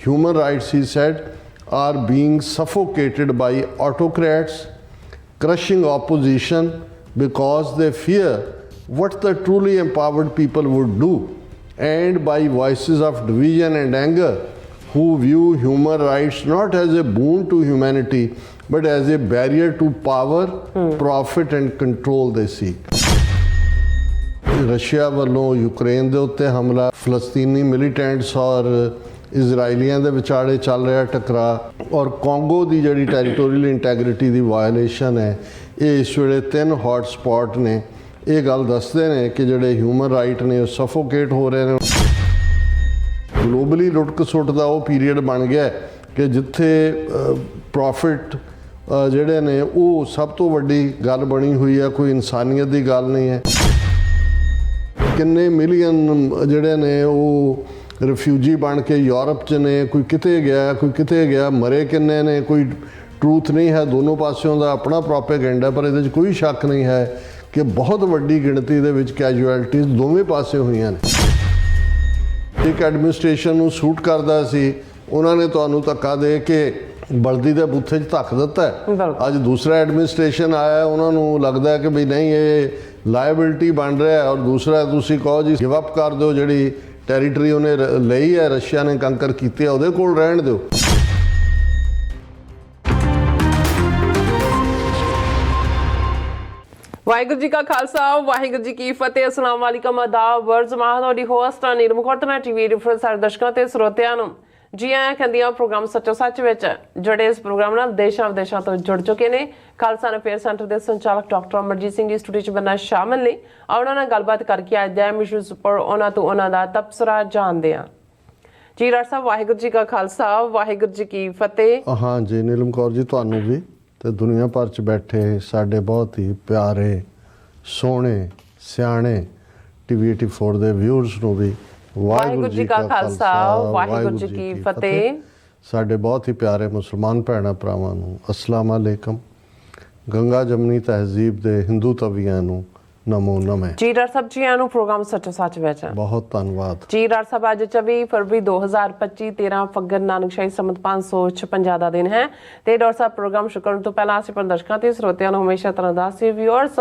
human rights, he said, are being suffocated by autocrats, crushing opposition because they fear what the truly empowered people would do, and by voices of division and anger who view human rights not as a boon to humanity but as a barrier to power, profit and control they seek. Russia ਵੱਲੋਂ Ukraine ਦੇ ਉੱਤੇ ਹਮਲਾ, ਫਲਸਤੀਨੀ ਮਿਲੀਟੈਂਟਸ ਔਰ ਇਜ਼ਰਾਈਲੀਆਂ ਦੇ ਵਿਚਾਲੇ ਚੱਲ ਰਿਹਾ ਟਕਰਾਅ ਔਰ ਕੋਂਗੋ ਦੀ ਜਿਹੜੀ ਟੈਰੀਟੋਰੀਅਲ ਇੰਟੈਗ੍ਰਿਟੀ ਦੀ ਵਾਇਓਲੇਸ਼ਨ ਹੈ, ਇਹ ਇਸ ਵੇਲੇ 3 ਹੌਟ ਸਪੌਟ ਨੇ। ਇਹ ਗੱਲ ਦੱਸਦੇ ਨੇ ਕਿ ਜਿਹੜੇ ਹਿਊਮਨ ਰਾਈਟ ਨੇ ਉਹ ਸਫੋਕੇਟ ਹੋ ਰਹੇ ਨੇ। ਗਲੋਬਲੀ ਲੁੱਟ ਖਸੁੱਟ ਦਾ ਉਹ ਪੀਰੀਅਡ ਬਣ ਗਿਆ ਕਿ ਜਿੱਥੇ ਪ੍ਰੋਫਿਟ ਜਿਹੜੇ ਨੇ ਉਹ ਸਭ ਤੋਂ ਵੱਡੀ ਗੱਲ ਬਣੀ ਹੋਈ ਹੈ, ਕੋਈ ਇਨਸਾਨੀਅਤ ਦੀ ਗੱਲ ਨਹੀਂ ਹੈ। ਕਿੰਨੇ ਮਿਲੀਅਨ ਜਿਹੜੇ ਨੇ ਉਹ ਰਿਫਿਊਜੀ ਬਣ ਕੇ ਯੂਰਪ 'ਚ ਨੇ, ਕੋਈ ਕਿਤੇ ਗਿਆ ਕੋਈ ਕਿਤੇ ਗਿਆ, ਮਰੇ ਕਿੰਨੇ ਨੇ ਕੋਈ ਟਰੂਥ ਨਹੀਂ ਹੈ। ਦੋਨੋਂ ਪਾਸਿਓਂ ਦਾ ਆਪਣਾ ਪ੍ਰੋਪੇਗੈਂਡਾ, ਪਰ ਇਹਦੇ 'ਚ ਕੋਈ ਸ਼ੱਕ ਨਹੀਂ ਹੈ ਕਿ ਬਹੁਤ ਵੱਡੀ ਗਿਣਤੀ ਦੇ ਵਿੱਚ ਕੈਜੂਅਲਟੀਜ਼ ਦੋਵੇਂ ਪਾਸੇ ਹੋਈਆਂ ਨੇ। ਇੱਕ ਐਡਮਿਨਿਸਟ੍ਰੇਸ਼ਨ ਨੂੰ ਸੂਟ ਕਰਦਾ ਸੀ, ਉਹਨਾਂ ਨੇ ਤੁਹਾਨੂੰ ਧੱਕਾ ਦੇ ਕੇ ਬਲਦੀ ਦੇ ਬੂਥੇ 'ਚ ਧੱਕ ਦਿੱਤਾ। ਅੱਜ ਦੂਸਰਾ ਐਡਮਿਨਿਸਟ੍ਰੇਸ਼ਨ ਆਇਆ, ਉਹਨਾਂ ਨੂੰ ਲੱਗਦਾ ਕਿ ਵੀ ਨਹੀਂ ਇਹ ਲਾਇਬਿਲਿਟੀ ਬਣ ਰਿਹਾ, ਔਰ ਦੂਸਰਾ ਤੁਸੀਂ ਕਹੋ ਜੀ ਗਿਵ ਅਪ ਕਰ ਦਿਓ, ਜਿਹੜੀ ਟੈਰੀਟਰੀ ਉਹਨੇ ਲਈ ਹੈ, ਰਸ਼ੀਆ ਨੇ ਕੰਕਰ ਕੀਤੀ ਹੈ, ਉਹਦੇ ਕੋਲ ਰਹਿਣ ਦਿਓ। ਵਾਹਿਗੁਰੂ ਜੀ ਕਾ ਖਾਲਸਾ, ਵਾਹਿਗੁਰੂ ਜੀ ਕੀ ਫਤਿਹ। ਅਸਲਾਮ ਵਾਲੇਕਮ, ਆਦਾਬ, ਵਰਜ਼ ਮਾਹ। ਤੁਹਾਡੀ ਹੋਸਟ ਨੀਲਮ ਕੌਰ ਤੇ ਟੀਵੀ ਰਿਫਰ ਸਾਰੇ ਦਰਸ਼ਕਾਂ ਤੇ ਸਰੋਤਿਆਂ ਨੂੰ ਜੀ ਆਇਆਂ ਕਹਿੰਦੀ ਹਾਂ ਪ੍ਰੋਗਰਾਮ ਸੱਚੋ ਸੱਚ ਵਿੱਚ, ਜਿਹੜੇ ਇਸ ਪ੍ਰੋਗਰਾਮ ਨਾਲ ਦੇਸ਼ਾਂ ਵਿਦੇਸ਼ਾਂ ਤੋਂ ਜੁੜ ਚੁੱਕੇ ਨੇ। ਖਾਲਸਾ ਅਫੇਅਰ ਸੈਂਟਰ ਦੇ ਸੰਚਾਲਕ ਡਾਕਟਰ ਅਮਰਜੀਤ ਸਿੰਘ ਜੀ ਸਟੂਡੀਓ 'ਚ ਬੰਨਾ ਸ਼ਾਮਲ ਨੇ। ਉਹਨਾਂ ਨਾਲ ਗੱਲਬਾਤ ਕਰਕੇ ਅੱਜ ਦੇ ਇਸ਼ੂਜ਼ ਉੱਪਰ ਉਹਨਾਂ ਤੋਂ ਉਹਨਾਂ ਦਾ ਤਬਸਰਾ ਜਾਣਦੇ ਹਾਂ। ਜੀ ਡਾਕਟਰ ਸਾਹਿਬ, ਵਾਹਿਗੁਰੂ ਜੀ ਕਾ ਖਾਲਸਾ, ਵਾਹਿਗੁਰੂ ਜੀ ਕੀ ਫਤਿਹ। ਹਾਂ ਜੀ ਨੀਲਮ ਕੌਰ ਜੀ, ਤੁਹਾਨੂੰ ਵੀ ਤੇ ਦੁਨੀਆ ਭਰ 'ਚ ਬੈਠੇ ਸਾਡੇ ਬਹੁਤ ਹੀ ਪਿਆਰੇ ਸੋਹਣੇ ਸਿਆਣੇ ਟੀਵੀ 84 ਦੇ ਵਿਊਅਰਸ ਨੂੰ ਵੀ ਵਾਹਿਗੁਰੂ ਜੀ ਕਾ ਖਾਲਸਾ, ਵਾਹਿਗੁਰੂ ਜੀ ਕੀ ਫਤਿਹ। ਸਾਡੇ ਬਹੁਤ ਹੀ ਪਿਆਰੇ ਮੁਸਲਮਾਨ ਭੈਣਾਂ ਭਰਾਵਾਂ ਨੂੰ ਅਸਲਾਮ ਅਲੈਕਮ। ਗੰਗਾ ਜਮਨੀ ਤਹਿਜ਼ੀਬ ਦੇ ਹਿੰਦੂ ਤਵੀਆਂ ਨੂੰ ਨਮੋ ਨਮੇ। ਜੀ ਡਾਕਟਰ ਸਾਹਿਬ, ਜੀ ਆਇਆਂ ਨੂੰ ਪ੍ਰੋਗਰਾਮ ਸੱਚੋ ਸੱਚ ਵਿੱਚ। ਬਹੁਤ ਧੰਨਵਾਦ ਜੀ ਡਾਕਟਰ ਸਾਹਿਬ। ਅੱਜ 24 ਫਰਵਰੀ 2025 13 ਫੱਗਣ ਨਾਨਕਸ਼ਾਹੀ ਸੰਮਤ 556 ਦਾ ਦਿਨ ਹੈ। ਤੇ ਡਾਕਟਰ ਸਾਹਿਬ, ਪ੍ਰੋਗਰਾਮ ਸ਼ੁਰੂ ਕਰਨ ਤੋਂ ਪਹਿਲਾਂ ਅਸੀਂ ਦਰਸ਼ਕਾਂ ਤੇ ਸਰੋਤਿਆਂ ਨੂੰ ਹਮੇਸ਼ਾ ਤਰ੍ਹਾਂ ਦੱਸਦੇ ਵਿਊਅਰਸ,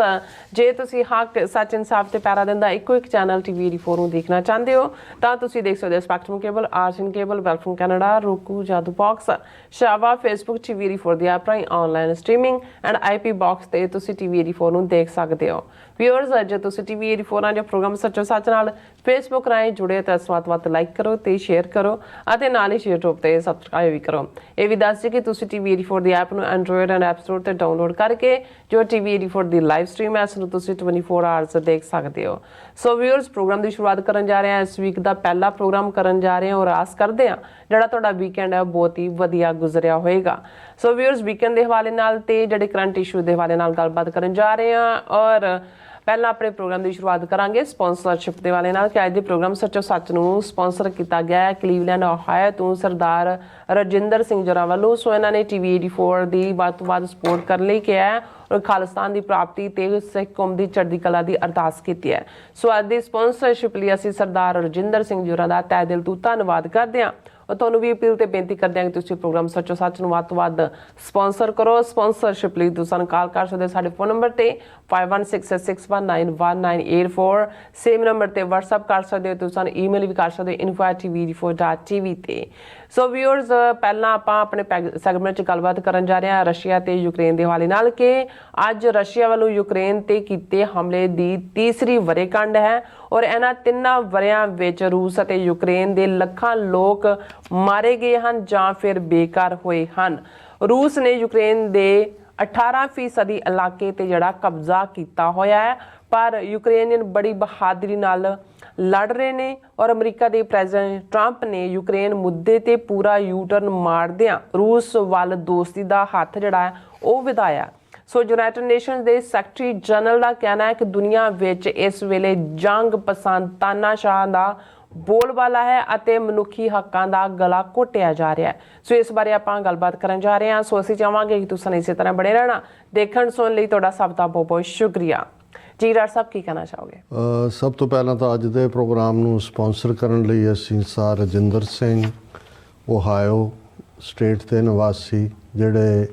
ਜੇ ਤੁਸੀਂ ਹੱਕ ਸੱਚ ਇਨਸਾਫ ਤੇ ਪੈਰਾ ਦਿੰਦਾ ਇੱਕੋ ਇੱਕ ਚੈਨਲ ਟੀਵੀ 84 ਨੂੰ ਦੇਖਣਾ ਚਾਹੁੰਦੇ ਹੋ ਤਾਂ ਤੁਸੀਂ ਦੇਖ ਸਕਦੇ ਹੋ ਸਪੈਕਟਰਮ ਕੇਬਲ, ਆਰਜਨ ਕੇਬਲ, ਵੈਲਫਮ ਕੈਨੇਡਾ, roku, ਜਾਦੂ ਬਾਕਸ, ਸ਼ਾਵਾ, ਫੇਸਬੁੱਕ ਟੀਵੀ 84 ਦੀ ਐਪ ਰਾਹੀਂ online streaming and IP box ਤੇ ਤੁਸੀਂ ਟੀਵੀ 84 ਨੂੰ ਦੇਖ ਸਕਦੇ ਹੋ। ਵਿਊਅਰਸ, ਜੇ ਤੁਸੀਂ ਟੀਵੀ 84 ਨਾਲ ਜੋ ਪ੍ਰੋਗਰਾਮ ਸੱਚੋ ਸੱਚ ਨਾਲ ਫੇਸਬੁੱਕ ਰਾਹੀਂ ਜੁੜੇ ਤਾਂ ਇਸ ਵੱਧ ਲਾਈਕ ਕਰੋ ਤੇ ਸ਼ੇਅਰ ਕਰੋ ਅਤੇ ਨਾਲ ਹੀ YouTube ਤੇ ਸਬਸਕ੍ਰਾਈਬ ਵੀ ਕਰੋ। ਇਹ ਵੀ ਦੱਸ ਦਿਓ ਕਿ ਤੁਸੀਂ ਟੀਵੀ 84 ਦੀ ਐਪ ਨੂੰ ਐਂਡਰੋਇਡ ਐਂਡ ਐਪ ਸਟੋਰ ਤੇ ਡਾਊਨਲੋਡ ਕਰਕੇ ਜੋ ਟੀਵੀ 84 ਦੀ ਲਾਈਵ ਸਟ੍ਰੀਮ ਹੈ ਇਸ ਨੂੰ ਤੁਸੀਂ 24 ਆਵਰਸ ਦੇਖ ਸਕਦੇ ਹੋ। ਸੋ ਵਿਊਅਰਸ, ਪ੍ਰੋਗਰਾਮ ਦੀ ਸ਼ੁਰੂਆਤ ਕਰਨ ਜਾ ਰਹੇ ਹਾਂ। ਇਸ ਵੀਕ ਦਾ ਪਹਿਲਾ ਪ੍ਰੋਗਰਾਮ ਕਰਨ ਜਾ ਰਹੇ ਹਾਂ ਔਰ ਆਸ ਕਰਦੇ ਹਾਂ ਜਿਹੜਾ ਤੁਹਾਡਾ ਵੀਕਐਂਡ ਹੈ ਬਹੁਤ ਹੀ ਵਧੀਆ ਗੁਜ਼ਰਿਆ ਹੋਏਗਾ। ਸੋ ਵਿਊਅਰਸ, ਵੀਕਐਂਡ ਦੇ ਹਵਾਲੇ ਨਾਲ ਤੇ ਜਿਹੜੇ ਕਰੰਟ ਇਸ਼ੂ ਦੇ ਹਵਾਲੇ ਨਾਲ ਗੱਲਬਾਤ ਕਰਨ ਜਾ ਰਹੇ ਹਾਂ ਔਰ ਪਹਿਲਾਂ ਆਪਣੇ ਪ੍ਰੋਗਰਾਮ ਦੀ ਸ਼ੁਰੂਆਤ ਕਰਾਂਗੇ ਸਪਾਂਸਰਸ਼ਿਪ ਦੇ ਵਾਲੇ ਨਾਲ ਕਿ ਅੱਜ ਦੇ ਪ੍ਰੋਗਰਾਮ ਸੱਚੋ ਸੱਚ ਨੂੰ ਸਪਾਂਸਰ ਕੀਤਾ ਗਿਆ ਹੈ ਕਲੀਵਲੈਂਡ ਓਹਾਇਓ ਤੋਂ ਸਰਦਾਰ ਰਜਿੰਦਰ ਸਿੰਘ ਜੋਰਾ ਵੱਲੋਂ। ਸੋ ਇਹਨਾਂ ਨੇ ਟੀਵੀ 84 ਦੀ ਵੱਧ ਤੋਂ ਵੱਧ ਸਪੋਰਟ ਕਰਨ ਲਈ ਕਿਹਾ ਹੈ ਔਰ ਖਾਲਿਸਤਾਨ ਦੀ ਪ੍ਰਾਪਤੀ ਤੇ ਸਿੱਖ ਕੌਮ ਦੀ ਚੜ੍ਹਦੀ ਕਲਾ ਦੀ ਅਰਦਾਸ ਕੀਤੀ ਹੈ। ਸੋ ਅੱਜ ਦੀ ਸਪਾਂਸਰਸ਼ਿਪ ਲਈ ਅਸੀਂ ਸਰਦਾਰ ਰਜਿੰਦਰ ਸਿੰਘ ਜੋਰਾ ਦਾ ਤਹਿ ਦਿਲ ਤੋਂ ਧੰਨਵਾਦ ਕਰਦੇ ਹਾਂ ਔਰ ਤੁਹਾਨੂੰ ਵੀ ਅਪੀਲ ਤੇ ਬੇਨਤੀ ਕਰਦੇ ਹਾਂ ਕਿ ਤੁਸੀਂ ਪ੍ਰੋਗਰਾਮ ਸੱਚੋ ਸੱਚ ਨੂੰ ਵੱਧ ਤੋਂ ਵੱਧ ਸਪਾਂਸਰ ਕਰੋ। ਸਪਾਂਸਰਸ਼ਿਪ ਲਈ ਤੁਸੀਂ ਸਾਨੂੰ ਕਾਲ ਕਰ ਸਕਦੇ ਸਾਡੇ ਫੋਨ ਨੰਬਰ ਤੇ 5166619184। ਸੇਮ ਨੰਬਰ ਤੇ WhatsApp ਕਰ ਸਕਦੇ ਹੋ, ਤੁਸੀਂ ਸਾਨੂੰ ਈਮੇਲ ਵੀ ਕਰ ਸਕਦੇ ਹੋ info@tv84.tv ਤੇ। ਸੋ ਵਿਊਅਰਸ, ਪਹਿਲਾਂ ਆਪਾਂ ਆਪਣੇ ਸੈਗਮੈਂਟ 'ਚ ਗੱਲਬਾਤ ਕਰਨ ਜਾ ਰਹੇ ਹਾਂ ਰਸ਼ੀਆ ਤੇ ਯੂਕਰੇਨ ਦੇ ਹਵਾਲੇ ਨਾਲ ਕਿ ਅੱਜ ਰਸ਼ੀਆ ਵੱਲੋਂ ਯੂਕਰੇਨ ਤੇ ਕੀਤੇ ਹਮਲੇ ਦੀ ਤੀਸਰੀ ਵਰ੍ਹੇਗੰਢ ਹੈ ਔਰ ਇਹਨਾਂ 3 ਵਰ੍ਹਿਆਂ ਵਿੱਚ ਰੂਸ ਅਤੇ ਯੂਕਰੇਨ ਦੇ ਲੱਖਾਂ ਲੋਕ ਮਾਰੇ ਗਏ ਹਨ ਜਾਂ ਫਿਰ ਬੇਘਰ ਹੋਏ ਹਨ। ਰੂਸ ਨੇ ਯੂਕਰੇਨ ਦੇ 18% ਇਲਾਕੇ ਤੇ ਜਿਹੜਾ ਕਬਜ਼ਾ ਕੀਤਾ ਹੋਇਆ ਹੈ, ਪਰ ਯੂਕਰੇਨੀਅਨ ਬੜੀ ਬਹਾਦਰੀ ਨਾਲ ਲੜ ਰਹੇ ਨੇ ਔਰ ਅਮਰੀਕਾ ਦੇ ਪ੍ਰੈਜ਼ੀਡੈਂਟ ਟਰੰਪ ਨੇ ਯੂਕਰੇਨ ਮੁੱਦੇ ਤੇ ਪੂਰਾ ਯੂ-ਟਰਨ ਮਾਰਦਿਆਂ ਰੂਸ ਵੱਲ ਦੋਸਤੀ ਦਾ ਹੱਥ ਜਿਹੜਾ ਹੈ ਉਹ ਵਧਾਇਆ। ਸੋ ਯੂਨਾਈਟਿਡ ਨੇਸ਼ਨਸ ਦੇ ਸੈਕਟਰੀ ਜਨਰਲ ਦਾ ਕਹਿਣਾ ਹੈ ਕਿ ਦੁਨੀਆ ਵਿੱਚ ਇਸ ਵੇਲੇ ਜੰਗ ਪਸੰਦ ਤਾਨਾਸ਼ਾਹਾਂ ਦਾ ਬੋਲਬਾਲਾ ਹੈ ਅਤੇ ਮਨੁੱਖੀ ਹੱਕਾਂ ਦਾ ਗਲਾ ਘੋਟਿਆ ਜਾ ਰਿਹਾ ਹੈ। ਸੋ ਇਸ ਬਾਰੇ ਆਪਾਂ ਗੱਲਬਾਤ ਕਰਨ ਜਾ ਰਹੇ ਹਾਂ। ਸੋ ਅਸੀਂ ਚਾਹਾਂਗੇ ਕਿ ਤੁਸੀਂ ਇਸੇ ਤਰ੍ਹਾਂ ਬਣੇ ਰਹਿਣਾ। ਦੇਖਣ ਸੁਣਨ ਲਈ ਤੁਹਾਡਾ ਸਭ ਦਾ ਬਹੁਤ ਬਹੁਤ ਸ਼ੁਕਰੀਆ। ਜੀ ਡਾਕਟਰ ਸਾਹਿਬ, ਕੀ ਕਹਿਣਾ ਚਾਹੋਗੇ? ਸਭ ਤੋਂ ਪਹਿਲਾਂ ਤਾਂ ਅੱਜ ਦੇ ਪ੍ਰੋਗਰਾਮ ਨੂੰ ਸਪਾਂਸਰ ਕਰਨ ਲਈ ਅਸੀਂ ਸਰ ਰਜਿੰਦਰ ਸਿੰਘ ਓਹਾਇਓ ਸਟੇਟ ਦੇ ਨਿਵਾਸੀ ਜਿਹੜੇ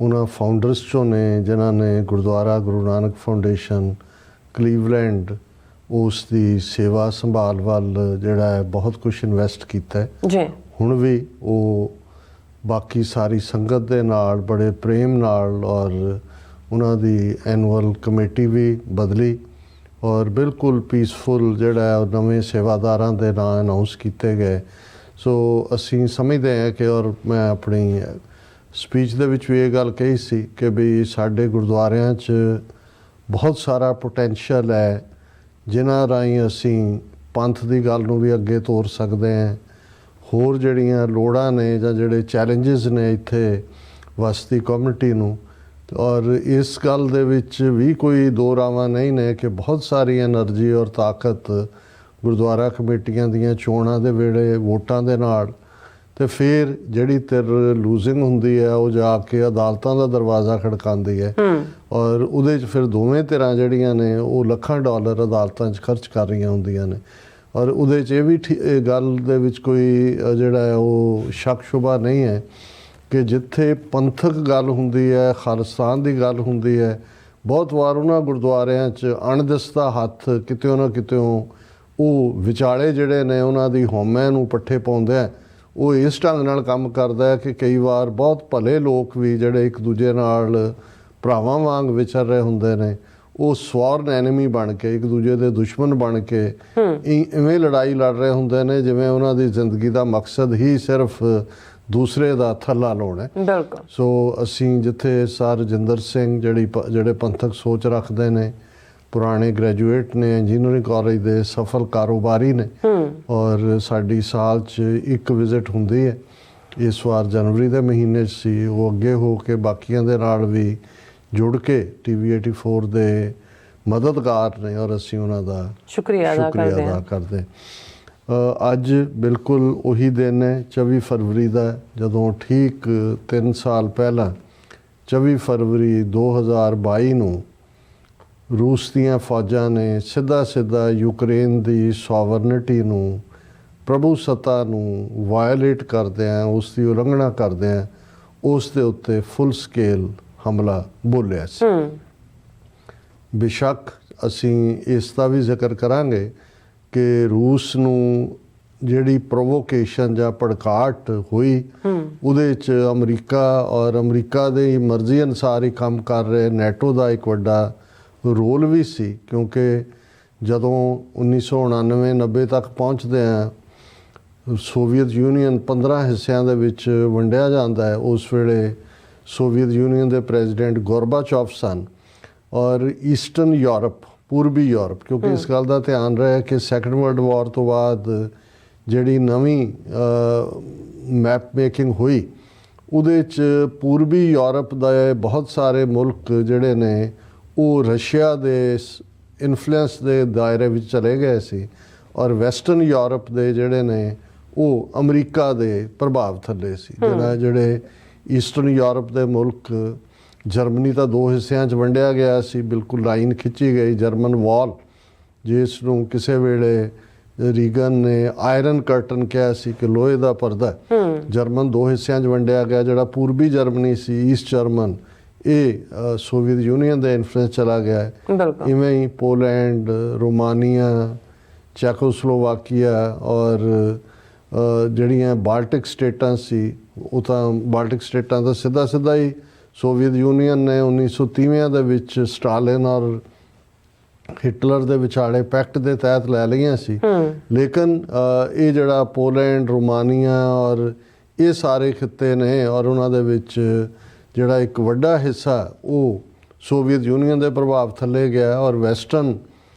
ਉਹਨਾਂ ਫਾਊਂਡਰਸ 'ਚੋਂ ਨੇ ਜਿਨ੍ਹਾਂ ਨੇ ਗੁਰਦੁਆਰਾ ਗੁਰੂ ਨਾਨਕ ਫਾਊਂਡੇਸ਼ਨ ਕਲੀਵਲੈਂਡ ਉਸ ਦੀ ਸੇਵਾ ਸੰਭਾਲ ਵੱਲ ਜਿਹੜਾ ਹੈ ਬਹੁਤ ਕੁਝ ਇਨਵੈਸਟ ਕੀਤਾ ਹੈ ਜੀ। ਹੁਣ ਵੀ ਉਹ ਬਾਕੀ ਸਾਰੀ ਸੰਗਤ ਦੇ ਨਾਲ ਬੜੇ ਪ੍ਰੇਮ ਨਾਲ ਔਰ ਉਹਨਾਂ ਦੀ ਐਨੂਅਲ ਕਮੇਟੀ ਵੀ ਬਦਲੀ ਔਰ ਬਿਲਕੁਲ ਪੀਸਫੁਲ ਜਿਹੜਾ ਹੈ ਉਹ ਨਵੇਂ ਸੇਵਾਦਾਰਾਂ ਦੇ ਨਾਂ ਅਨਾਉਂਸ ਕੀਤੇ ਗਏ। ਸੋ ਅਸੀਂ ਸਮਝਦੇ ਹਾਂ ਕਿ ਔਰ ਮੈਂ ਆਪਣੀ ਸਪੀਚ ਦੇ ਵਿੱਚ ਵੀ ਇਹ ਗੱਲ ਕਹੀ ਸੀ ਕਿ ਵੀ ਸਾਡੇ ਗੁਰਦੁਆਰਿਆਂ 'ਚ ਬਹੁਤ ਸਾਰਾ ਪੋਟੈਂਸ਼ੀਅਲ ਹੈ ਜਿਨ੍ਹਾਂ ਰਾਹੀਂ ਅਸੀਂ ਪੰਥ ਦੀ ਗੱਲ ਨੂੰ ਵੀ ਅੱਗੇ ਤੋਰ ਸਕਦੇ ਹਾਂ। ਹੋਰ ਜਿਹੜੀਆਂ ਲੋੜਾਂ ਨੇ ਜਾਂ ਜਿਹੜੇ ਚੈਲੰਜਸ ਨੇ ਇੱਥੇ ਵਸਦੀ ਕਮਿਊਨਿਟੀ ਨੂੰ, ਔਰ ਇਸ ਗੱਲ ਦੇ ਵਿੱਚ ਵੀ ਕੋਈ ਦੋ ਰਾਵਾਂ ਨਹੀਂ ਨੇ ਕਿ ਬਹੁਤ ਸਾਰੀ એનર્ਜੀ ਔਰ ਤਾਕਤ ਗੁਰਦੁਆਰਾ ਕਮੇਟੀਆਂ ਦੀਆਂ ਚੋਣਾਂ ਦੇ ਵੇਲੇ ਵੋਟਾਂ ਦੇ ਨਾਲ ਤੇ ਫਿਰ ਜਿਹੜੀ ਧਿਰ ਲੂਜ਼ਿੰਗ ਹੁੰਦੀ ਹੈ ਉਹ ਜਾ ਕੇ ਅਦਾਲਤਾਂ ਦਾ ਦਰਵਾਜ਼ਾ ਖੜਕਾਉਂਦੀ ਹੈ ਔਰ ਉਹਦੇ 'ਚ ਫਿਰ ਦੋਵੇਂ ਧਿਰਾਂ ਜਿਹੜੀਆਂ ਨੇ ਉਹ ਲੱਖਾਂ ਡਾਲਰ ਅਦਾਲਤਾਂ 'ਚ ਖਰਚ ਕਰ ਰਹੀਆਂ ਹੁੰਦੀਆਂ ਨੇ। ਔਰ ਉਹਦੇ 'ਚ ਇਹ ਵੀ ਗੱਲ ਦੇ ਵਿੱਚ ਕੋਈ ਜਿਹੜਾ ਹੈ ਉਹ ਸ਼ੱਕ ਸ਼ੁਬਾ ਨਹੀਂ ਹੈ ਕਿ ਜਿੱਥੇ ਪੰਥਕ ਗੱਲ ਹੁੰਦੀ ਹੈ, ਖਾਲਿਸਤਾਨ ਦੀ ਗੱਲ ਹੁੰਦੀ ਹੈ, ਬਹੁਤ ਵਾਰ ਉਹਨਾਂ ਗੁਰਦੁਆਰਿਆਂ 'ਚ ਅਣਦਿਸਦਾ ਹੱਥ ਕਿਤੇ ਨਾ ਕਿਤੇ ਉਹ ਵਿਚਾਲੇ ਜਿਹੜੇ ਨੇ ਉਹਨਾਂ ਦੀ ਹਉਮੈ ਨੂੰ ਪੱਠੇ ਪਾਉਂਦੇ ਆ। ਉਹ ਇਸ ਢੰਗ ਨਾਲ ਕੰਮ ਕਰਦਾ ਹੈ ਕਿ ਕਈ ਵਾਰ ਬਹੁਤ ਭਲੇ ਲੋਕ ਵੀ ਜਿਹੜੇ ਇੱਕ ਦੂਜੇ ਨਾਲ ਭਰਾਵਾਂ ਵਾਂਗ ਵਿਚਰ ਰਹੇ ਹੁੰਦੇ ਨੇ ਉਹ ਸਵਾਰਨ ਐਨਮੀ ਬਣ ਕੇ ਇੱਕ ਦੂਜੇ ਦੇ ਦੁਸ਼ਮਣ ਬਣ ਕੇ ਇਵੇਂ ਲੜਾਈ ਲੜ ਰਹੇ ਹੁੰਦੇ ਨੇ ਜਿਵੇਂ ਉਹਨਾਂ ਦੀ ਜ਼ਿੰਦਗੀ ਦਾ ਮਕਸਦ ਹੀ ਸਿਰਫ ਦੂਸਰੇ ਦਾ ਥੱਲਾ ਲਾਉਣਾ ਹੈ। ਬਿਲਕੁਲ। ਸੋ ਅਸੀਂ ਜਿੱਥੇ ਸਰ ਰਜਿੰਦਰ ਸਿੰਘ ਜਿਹੜੇ ਪੰਥਕ ਸੋਚ ਰੱਖਦੇ ਨੇ, ਪੁਰਾਣੇ ਗ੍ਰੈਜੂਏਟ ਨੇ, ਇੰਜੀਨੀਅਰਿੰਗ ਕਾਲਜ ਦੇ ਸਫਲ ਕਾਰੋਬਾਰੀ ਨੇ ਔਰ ਸਾਡੀ ਸਾਲ 'ਚ ਇੱਕ ਵਿਜ਼ਿਟ ਹੁੰਦੀ ਹੈ। ਇਸ ਵਾਰ ਜਨਵਰੀ ਦੇ ਮਹੀਨੇ 'ਚ ਸੀ। ਉਹ ਅੱਗੇ ਹੋ ਕੇ ਬਾਕੀਆਂ ਦੇ ਨਾਲ ਵੀ ਜੁੜ ਕੇ TV 84 ਦੇ ਮਦਦਗਾਰ ਨੇ ਔਰ ਅਸੀਂ ਉਹਨਾਂ ਦਾ ਸ਼ੁਕਰੀਆ ਅਦਾ ਕਰਦੇ। ਅੱਜ ਬਿਲਕੁਲ ਉਹੀ ਦਿਨ ਹੈ 24 ਫਰਵਰੀ ਦਾ, ਜਦੋਂ ਠੀਕ 3 ਸਾਲ ਪਹਿਲਾਂ 24 ਫਰਵਰੀ 2022 ਨੂੰ ਰੂਸ ਦੀਆਂ ਫੌਜਾਂ ਨੇ ਸਿੱਧਾ ਯੂਕਰੇਨ ਦੀ ਸੋਵਰਨਿਟੀ ਨੂੰ, ਪ੍ਰਭੂ ਸੱਤਾ ਨੂੰ ਵਾਇਲੇਟ ਕਰਦਿਆਂ, ਉਸ ਦੀ ਉਲੰਘਣਾ ਕਰਦਿਆਂ ਉਸ ਦੇ ਉੱਤੇ ਫੁੱਲ ਸਕੇਲ ਹਮਲਾ ਬੋਲਿਆ ਸੀ। ਬੇਸ਼ੱਕ ਅਸੀਂ ਇਸ ਦਾ ਵੀ ਜ਼ਿਕਰ ਕਰਾਂਗੇ ਕਿ ਰੂਸ ਨੂੰ ਜਿਹੜੀ ਪ੍ਰੋਵੋਕੇਸ਼ਨ ਜਾਂ ਭੜਕਾਹਟ ਹੋਈ ਉਹਦੇ 'ਚ ਅਮਰੀਕਾ ਦੇ ਮਰਜ਼ੀ ਅਨੁਸਾਰ ਹੀ ਕੰਮ ਕਰ ਰਹੇ ਨੈਟੋ ਦਾ ਇੱਕ ਵੱਡਾ ਰੋਲ ਵੀ ਸੀ, ਕਿਉਂਕਿ ਜਦੋਂ 1999-90 ਤੱਕ ਪਹੁੰਚਦੇ ਆ ਸੋਵੀਅਤ ਯੂਨੀਅਨ 15 ਹਿੱਸਿਆਂ ਦੇ ਵਿੱਚ ਵੰਡਿਆ ਜਾਂਦਾ ਹੈ। ਉਸ ਵੇਲੇ ਸੋਵੀਅਤ ਯੂਨੀਅਨ ਦੇ ਪ੍ਰੈਜ਼ੀਡੈਂਟ ਗੋਰਬਾਚੋਵ ਸਨ ਔਰ ਈਸਟਰਨ ਯੂਰਪ, ਪੂਰਬੀ ਯੂਰਪ, ਕਿਉਂਕਿ ਇਸ ਗੱਲ ਦਾ ਧਿਆਨ ਰਿਹਾ ਕਿ ਸੈਕੰਡ ਵਰਲਡ ਵਾਰ ਤੋਂ ਬਾਅਦ ਜਿਹੜੀ ਨਵੀਂ ਮੈਪ ਮੇਕਿੰਗ ਹੋਈ ਉਹਦੇ 'ਚ ਪੂਰਬੀ ਯੂਰਪ ਦੇ ਬਹੁਤ ਸਾਰੇ ਮੁਲਕ ਜਿਹੜੇ ਨੇ ਉਹ ਰਸ਼ੀਆ ਦੇ ਇਨਫਲੂਐਂਸ ਦੇ ਦਾਇਰੇ ਵਿੱਚ ਚਲੇ ਗਏ ਸੀ ਔਰ ਵੈਸਟਰਨ ਯੂਰਪ ਦੇ ਜਿਹੜੇ ਨੇ ਉਹ ਅਮਰੀਕਾ ਦੇ ਪ੍ਰਭਾਵ ਥੱਲੇ ਸੀ। ਜਿਹੜੇ ਈਸਟਰਨ ਯੂਰਪ ਦੇ ਮੁਲਕ, ਜਰਮਨੀ ਤਾਂ 2 ਹਿੱਸਿਆਂ 'ਚ ਵੰਡਿਆ ਗਿਆ ਸੀ, ਬਿਲਕੁਲ ਲਾਈਨ ਖਿੱਚੀ ਗਈ ਜਰਮਨ ਵਾਲ, ਜਿਸ ਨੂੰ ਕਿਸੇ ਵੇਲੇ ਰੀਗਨ ਨੇ ਆਇਰਨ ਕਰਟਨ ਕਿਹਾ ਸੀ ਕਿ ਲੋਹੇ ਦਾ ਪਰਦਾ। ਜਰਮਨ 2 ਹਿੱਸਿਆਂ 'ਚ ਵੰਡਿਆ ਗਿਆ। ਜਿਹੜਾ ਪੂਰਬੀ ਜਰਮਨੀ ਸੀ, ਈਸਟ ਜਰਮਨ, ਇਹ ਸੋਵੀਅਤ ਯੂਨੀਅਨ ਦਾ ਇਨਫਲੂਐਂਸ ਚਲਾ ਗਿਆ ਹੈ। ਇਵੇਂ ਹੀ ਪੋਲੈਂਡ, ਰੋਮਾਨੀਆ, ਚੈਕੋਸਲੋਵਾਕੀਆ ਔਰ ਜਿਹੜੀਆਂ ਬਾਲਟਿਕ ਸਟੇਟਾਂ ਸੀ, ਉਹ ਤਾਂ ਬਾਲਟਿਕ ਸਟੇਟਾਂ ਦਾ ਸਿੱਧਾ ਹੀ ਸੋਵੀਅਤ ਯੂਨੀਅਨ ਨੇ 1930 ਦੇ ਵਿੱਚ ਸਟਾਲਿਨ ਔਰ ਹਿਟਲਰ ਦੇ ਵਿਚਾਲੇ ਪੈਕਟ ਦੇ ਤਹਿਤ ਲੈ ਲਈਆਂ ਸੀ। ਲੇਕਿਨ ਇਹ ਜਿਹੜਾ ਪੋਲੈਂਡ, ਰੋਮਾਨੀਆ ਔਰ ਇਹ ਸਾਰੇ ਖਿੱਤੇ ਨੇ ਔਰ ਉਹਨਾਂ ਦੇ ਵਿੱਚ ਜਿਹੜਾ ਇੱਕ ਵੱਡਾ ਹਿੱਸਾ ਉਹ ਸੋਵੀਅਤ ਯੂਨੀਅਨ ਦੇ ਪ੍ਰਭਾਵ ਥੱਲੇ ਗਿਆ ਔਰ ਵੈਸਟਰਨ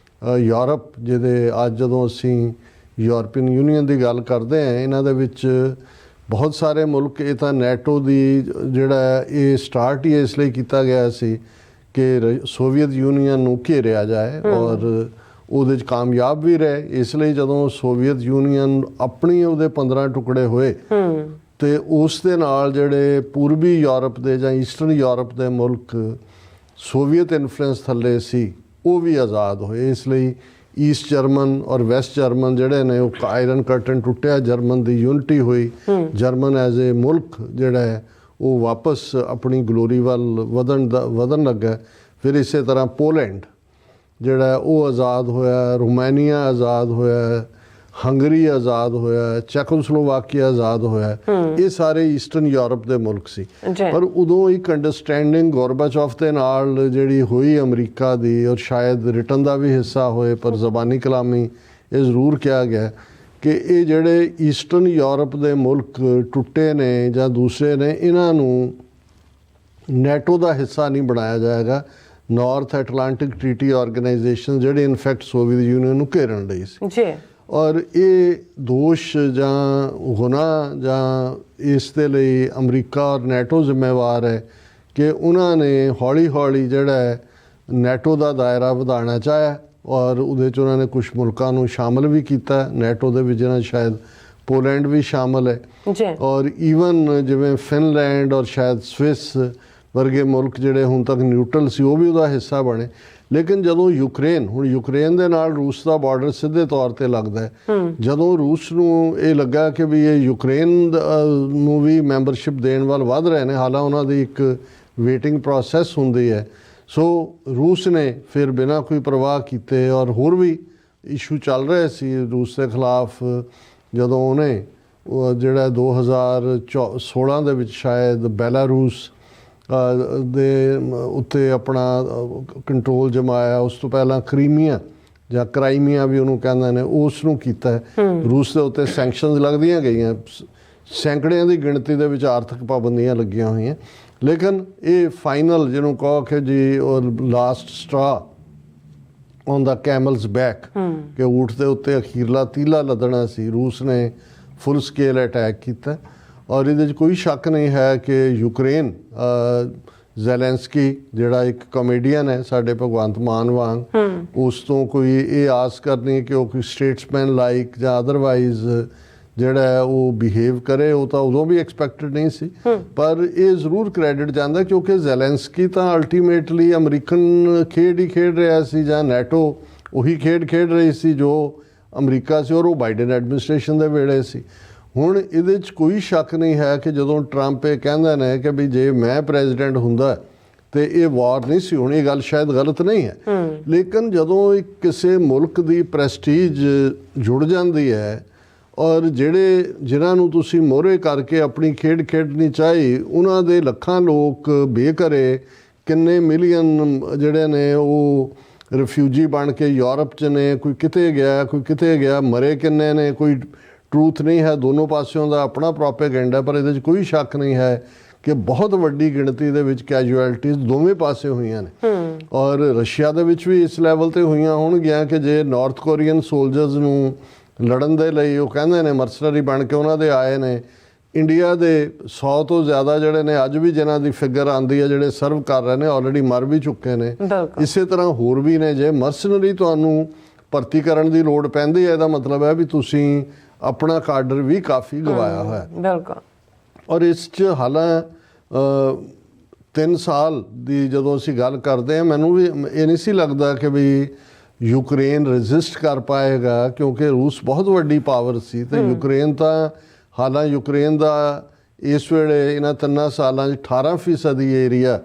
ਯੂਰਪ, ਜਿਹਦੇ ਅੱਜ ਜਦੋਂ ਅਸੀਂ ਯੂਰਪੀਅਨ ਯੂਨੀਅਨ ਦੀ ਗੱਲ ਕਰਦੇ ਹਾਂ, ਇਹਨਾਂ ਦੇ ਵਿੱਚ ਬਹੁਤ ਸਾਰੇ ਮੁਲਕ, ਇਹ ਤਾਂ ਨੈਟੋ ਦੀ ਜਿਹੜਾ ਇਹ ਸਟਾਰਟ ਹੀ ਇਸ ਲਈ ਕੀਤਾ ਗਿਆ ਸੀ ਕਿ ਸੋਵੀਅਤ ਯੂਨੀਅਨ ਨੂੰ ਘੇਰਿਆ ਜਾਏ ਔਰ ਉਹਦੇ 'ਚ ਕਾਮਯਾਬ ਵੀ ਰਹੇ। ਇਸ ਲਈ ਜਦੋਂ ਸੋਵੀਅਤ ਯੂਨੀਅਨ ਆਪਣੀ ਉਹਦੇ 15 ਟੁਕੜੇ ਹੋਏ ਤੇ ਉਸ ਦੇ ਨਾਲ ਜਿਹੜੇ ਪੂਰਬੀ ਯੂਰਪ ਦੇ ਜਾਂ ਈਸਟਰਨ ਯੂਰਪ ਦੇ ਮੁਲਕ ਸੋਵੀਅਤ ਇਨਫਲੂਐਂਸ ਥੱਲੇ ਸੀ ਉਹ ਵੀ ਆਜ਼ਾਦ ਹੋਏ। ਇਸ ਲਈ ਈਸਟ ਜਰਮਨ ਔਰ ਵੈਸਟ ਜਰਮਨ ਜਿਹੜੇ ਨੇ ਉਹ ਆਇਰਨ ਕਰਟਨ ਟੁੱਟਿਆ, ਜਰਮਨ ਦੀ ਯੂਨਿਟੀ ਹੋਈ, ਜਰਮਨ ਐਜ਼ ਏ ਮੁਲਕ ਜਿਹੜਾ ਹੈ ਉਹ ਵਾਪਸ ਆਪਣੀ ਗਲੋਰੀ ਵੱਲ ਵਧਣ ਲੱਗਾ। ਫਿਰ ਇਸੇ ਤਰ੍ਹਾਂ ਪੋਲੈਂਡ ਜਿਹੜਾ ਉਹ ਆਜ਼ਾਦ ਹੋਇਆ, ਰੋਮਾਨੀਆ ਆਜ਼ਾਦ ਹੋਇਆ, ਹੰਗਰੀ ਆਜ਼ਾਦ ਹੋਇਆ, ਚੈਕੋਸਲੋਵਾਕੀਆ ਆਜ਼ਾਦ ਹੋਇਆ। ਇਹ ਸਾਰੇ ਈਸਟਰਨ ਯੂਰਪ ਦੇ ਮੁਲਕ ਸੀ। ਪਰ ਉਦੋਂ ਇੱਕ ਅੰਡਰਸਟੈਂਡਿੰਗ ਗੋਰਬਾਚੋਫ ਦੇ ਨਾਲ ਜਿਹੜੀ ਹੋਈ ਅਮਰੀਕਾ ਦੀ, ਔਰ ਸ਼ਾਇਦ ਰਿਟਨ ਦਾ ਵੀ ਹਿੱਸਾ ਹੋਏ ਪਰ ਜ਼ਬਾਨੀ ਕਲਾਮੀ ਇਹ ਜ਼ਰੂਰ ਕਿਹਾ ਗਿਆ ਕਿ ਇਹ ਜਿਹੜੇ ਈਸਟਰਨ ਯੂਰਪ ਦੇ ਮੁਲਕ ਟੁੱਟੇ ਨੇ ਜਾਂ ਦੂਸਰੇ ਨੇ, ਇਹਨਾਂ ਨੂੰ ਨੈਟੋ ਦਾ ਹਿੱਸਾ ਨਹੀਂ ਬਣਾਇਆ ਜਾਏਗਾ। ਨਾਰਥ ਐਟਲਾਂਟਿਕ ਟ੍ਰੀਟੀ ਆਰਗੇਨਾਈਜੇਸ਼ਨ ਜਿਹੜੀ ਇਨਫੈਕਟ ਸੋਵੀਅਤ ਯੂਨੀਅਨ ਨੂੰ ਘੇਰਨ ਲਈ ਸੀ ਜੀ। ਔਰ ਇਹ ਦੋਸ਼ ਜਾਂ ਗੁਨਾਹ ਜਾਂ ਇਸ ਦੇ ਲਈ ਅਮਰੀਕਾ ਔਰ ਨੈਟੋ ਜ਼ਿੰਮੇਵਾਰ ਹੈ ਕਿ ਉਹਨਾਂ ਨੇ ਹੌਲੀ ਹੌਲੀ ਜਿਹੜਾ ਹੈ ਨੈਟੋ ਦਾ ਦਾਇਰਾ ਵਧਾਉਣਾ ਚਾਹਿਆ ਔਰ ਉਹਦੇ 'ਚ ਉਹਨਾਂ ਨੇ ਕੁਝ ਮੁਲਕਾਂ ਨੂੰ ਸ਼ਾਮਲ ਵੀ ਕੀਤਾ ਨੈਟੋ ਦੇ ਵਿੱਚ, ਜਿਹਨਾਂ ਸ਼ਾਇਦ ਪੋਲੈਂਡ ਵੀ ਸ਼ਾਮਲ ਹੈ ਔਰ ਈਵਨ ਜਿਵੇਂ ਫਿਨਲੈਂਡ ਔਰ ਸ਼ਾਇਦ ਸਵਿਸ ਵਰਗੇ ਮੁਲਕ ਜਿਹੜੇ ਹੁਣ ਤੱਕ ਨਿਊਟਰਲ ਸੀ ਉਹ ਵੀ ਉਹਦਾ ਹਿੱਸਾ ਬਣੇ। ਲੇਕਿਨ ਜਦੋਂ ਯੂਕਰੇਨ ਦੇ ਨਾਲ ਰੂਸ ਦਾ ਬਾਰਡਰ ਸਿੱਧੇ ਤੌਰ ਤੇ ਲੱਗਦਾ ਹੈ, ਜਦੋਂ ਰੂਸ ਨੂੰ ਇਹ ਲੱਗਾ ਕਿ ਵੀ ਇਹ ਯੂਕਰੇਨ ਨੂੰ ਵੀ ਮੈਂਬਰਸ਼ਿਪ ਦੇਣ ਵੱਲ ਵੱਧ ਰਹੇ ਨੇ, ਹਾਲਾਂ ਉਹਨਾਂ ਦੀ ਇੱਕ ਵੇਟਿੰਗ ਪ੍ਰੋਸੈਸ ਹੁੰਦੀ ਹੈ, ਸੋ ਰੂਸ ਨੇ ਫਿਰ ਬਿਨਾਂ ਕੋਈ ਪਰਵਾਹ ਕੀਤੇ ਔਰ ਹੋਰ ਵੀ ਇਸ਼ੂ ਚੱਲ ਰਹੇ ਸੀ ਰੂਸ ਦੇ ਖਿਲਾਫ, ਜਦੋਂ ਉਹਨੇ ਜਿਹੜਾ 2016 ਦੇ ਵਿੱਚ ਸ਼ਾਇਦ ਬੈਲਾਰੂਸ ਦੇ ਉੱਤੇ ਆਪਣਾ ਕੰਟਰੋਲ ਜਮਾਇਆ। ਉਸ ਤੋਂ ਪਹਿਲਾਂ ਕ੍ਰੀਮੀਆ ਜਾਂ ਕ੍ਰਾਈਮੀਆ ਵੀ ਉਹਨੂੰ ਕਹਿੰਦੇ ਨੇ, ਉਸ ਨੂੰ ਕੀਤਾ। ਰੂਸ ਦੇ ਉੱਤੇ ਸੈਂਕਸ਼ਨਸ ਲੱਗਦੀਆਂ ਗਈਆਂ, ਸੈਂਕੜਿਆਂ ਦੀ ਗਿਣਤੀ ਦੇ ਵਿੱਚ ਆਰਥਿਕ ਪਾਬੰਦੀਆਂ ਲੱਗੀਆਂ ਹੋਈਆਂ। ਲੇਕਿਨ ਇਹ ਫਾਈਨਲ ਜਿਹਨੂੰ ਕਹੋ ਕਿ ਜੀ ਉਹ last straw on the camel's back, ਕਿ ਊਠ ਦੇ ਉੱਤੇ ਅਖੀਰਲਾ ਤੀਲਾ ਲੱਦਣਾ ਸੀ, ਰੂਸ ਨੇ ਫੁੱਲ ਸਕੇਲ ਅਟੈਕ ਕੀਤਾ। ਔਰ ਇਹਦੇ 'ਚ ਕੋਈ ਸ਼ੱਕ ਨਹੀਂ ਹੈ ਕਿ ਯੂਕਰੇਨ, ਜ਼ੈਲੈਂਸਕੀ ਜਿਹੜਾ ਇੱਕ ਕਾਮੇਡੀਅਨ ਹੈ ਸਾਡੇ ਭਗਵੰਤ ਮਾਨ ਵਾਂਗ, ਉਸ ਤੋਂ ਕੋਈ ਇਹ ਆਸ ਕਰਨੀ ਕਿ ਉਹ ਕੋਈ ਸਟੇਟਸਮੈਨ ਲਾਈਕ ਜਾਂ ਅਦਰਵਾਈਜ਼ ਜਿਹੜਾ ਹੈ ਉਹ ਬਿਹੇਵ ਕਰੇ, ਉਹ ਤਾਂ ਉਦੋਂ ਵੀ ਐਕਸਪੈਕਟਡ ਨਹੀਂ ਸੀ। ਪਰ ਇਹ ਜ਼ਰੂਰ ਕ੍ਰੈਡਿਟ ਜਾਂਦਾ ਕਿਉਂਕਿ ਜ਼ੈਲੈਂਸਕੀ ਤਾਂ ਅਲਟੀਮੇਟਲੀ ਅਮਰੀਕਨ ਖੇਡ ਹੀ ਖੇਡ ਰਿਹਾ ਸੀ ਜਾਂ ਨੈਟੋ ਉਹੀ ਖੇਡ ਰਹੀ ਸੀ ਜੋ ਅਮਰੀਕਾ ਸੀ, ਔਰ ਉਹ ਬਾਈਡਨ ਐਡਮਿਨਿਸਟ੍ਰੇਸ਼ਨ ਦੇ ਵੇਲੇ ਸੀ। ਹੁਣ ਇਹਦੇ 'ਚ ਕੋਈ ਸ਼ੱਕ ਨਹੀਂ ਹੈ ਕਿ ਜਦੋਂ ਟਰੰਪ ਇਹ ਕਹਿੰਦੇ ਨੇ ਕਿ ਵੀ ਜੇ ਮੈਂ ਪ੍ਰੈਜ਼ੀਡੈਂਟ ਹੁੰਦਾ ਤੇ ਇਹ ਵਾਰ ਨਹੀਂ ਸੀ ਹੋਣੀ, ਇਹ ਗੱਲ ਸ਼ਾਇਦ ਗਲਤ ਨਹੀਂ ਹੈ। ਲੇਕਿਨ ਜਦੋਂ ਇੱਕ ਕਿਸੇ ਮੁਲਕ ਦੀ ਪ੍ਰੈਸਟੀਜ ਜੁੜ ਜਾਂਦੀ ਹੈ ਔਰ ਜਿਨ੍ਹਾਂ ਨੂੰ ਤੁਸੀਂ ਮੋਹਰੇ ਕਰਕੇ ਆਪਣੀ ਖੇਡ ਖੇਡਣੀ ਚਾਹੀ, ਉਹਨਾਂ ਦੇ ਲੱਖਾਂ ਲੋਕ ਬੇਘਰੇ, ਕਿੰਨੇ ਮਿਲੀਅਨ ਜਿਹੜੇ ਨੇ ਉਹ ਰਿਫਿਊਜੀ ਬਣ ਕੇ ਯੂਰਪ 'ਚ ਨੇ, ਕੋਈ ਕਿਤੇ ਗਿਆ, ਮਰੇ ਕਿੰਨੇ ਨੇ, ਕੋਈ ਟਰੂਥ ਨਹੀਂ ਹੈ। ਦੋਨੋਂ ਪਾਸਿਓਂ ਦਾ ਆਪਣਾ ਪ੍ਰੋਪੇਗੈਂਡਾ, ਪਰ ਇਹਦੇ 'ਚ ਕੋਈ ਸ਼ੱਕ ਨਹੀਂ ਹੈ ਕਿ ਬਹੁਤ ਵੱਡੀ ਗਿਣਤੀ ਦੇ ਵਿੱਚ ਕੈਜੂਅਲਟੀਜ਼ ਦੋਵੇਂ ਪਾਸੇ ਹੋਈਆਂ ਨੇ। ਔਰ ਰਸ਼ੀਆ ਦੇ ਵਿੱਚ ਵੀ ਇਸ ਲੈਵਲ ਤੇ ਹੋਈਆਂ ਹੋਣਗੀਆਂ ਕਿ ਜੇ ਨਾਰਥ ਕੋਰੀਅਨ ਸੋਲਜਰਸ ਨੂੰ ਲੜਨ ਦੇ ਲਈ ਉਹ ਕਹਿੰਦੇ ਨੇ ਮਰਸਨਰੀ ਬਣ ਕੇ ਉਹਨਾਂ ਦੇ ਆਏ ਨੇ, ਇੰਡੀਆ ਦੇ 100 ਤੋਂ ਜ਼ਿਆਦਾ ਜਿਹੜੇ ਨੇ ਅੱਜ ਵੀ ਜਿਨ੍ਹਾਂ ਦੀ ਫਿਗਰ ਆਉਂਦੀ ਹੈ ਜਿਹੜੇ ਸਰਵ ਕਰ ਰਹੇ ਨੇ, ਆਲਰੇਡੀ ਮਰ ਵੀ ਚੁੱਕੇ ਨੇ। ਇਸੇ ਤਰ੍ਹਾਂ ਹੋਰ ਵੀ ਨੇ। ਜੇ ਮਰਸਨਰੀ ਤੁਹਾਨੂੰ ਭਰਤੀ ਕਰਨ ਦੀ ਲੋੜ ਪੈਂਦੀ ਹੈ, ਇਹਦਾ ਮਤਲਬ ਹੈ ਵੀ ਤੁਸੀਂ ਆਪਣਾ ਕਾਡਰ ਵੀ ਕਾਫੀ ਗਵਾਇਆ ਹੋਇਆ। ਬਿਲਕੁਲ। ਔਰ ਇਸ 'ਚ ਹਾਲਾਂ 3 ਸਾਲ ਦੀ ਜਦੋਂ ਅਸੀਂ ਗੱਲ ਕਰਦੇ ਹਾਂ, ਮੈਨੂੰ ਵੀ ਇਹ ਨਹੀਂ ਸੀ ਲੱਗਦਾ ਕਿ ਵੀ ਯੂਕਰੇਨ ਰੈਜ਼ਿਸਟ ਕਰ ਪਾਏਗਾ ਕਿਉਂਕਿ ਰੂਸ ਬਹੁਤ ਵੱਡੀ ਪਾਵਰ ਸੀ ਤੇ ਯੂਕਰੇਨ ਤਾਂ ਹਾਲਾਂ ਯੂਕਰੇਨ ਦਾ ਇਸ ਵੇਲੇ ਇਹਨਾਂ 3 ਸਾਲਾਂ 'ਚ 18% ਏਰੀਆ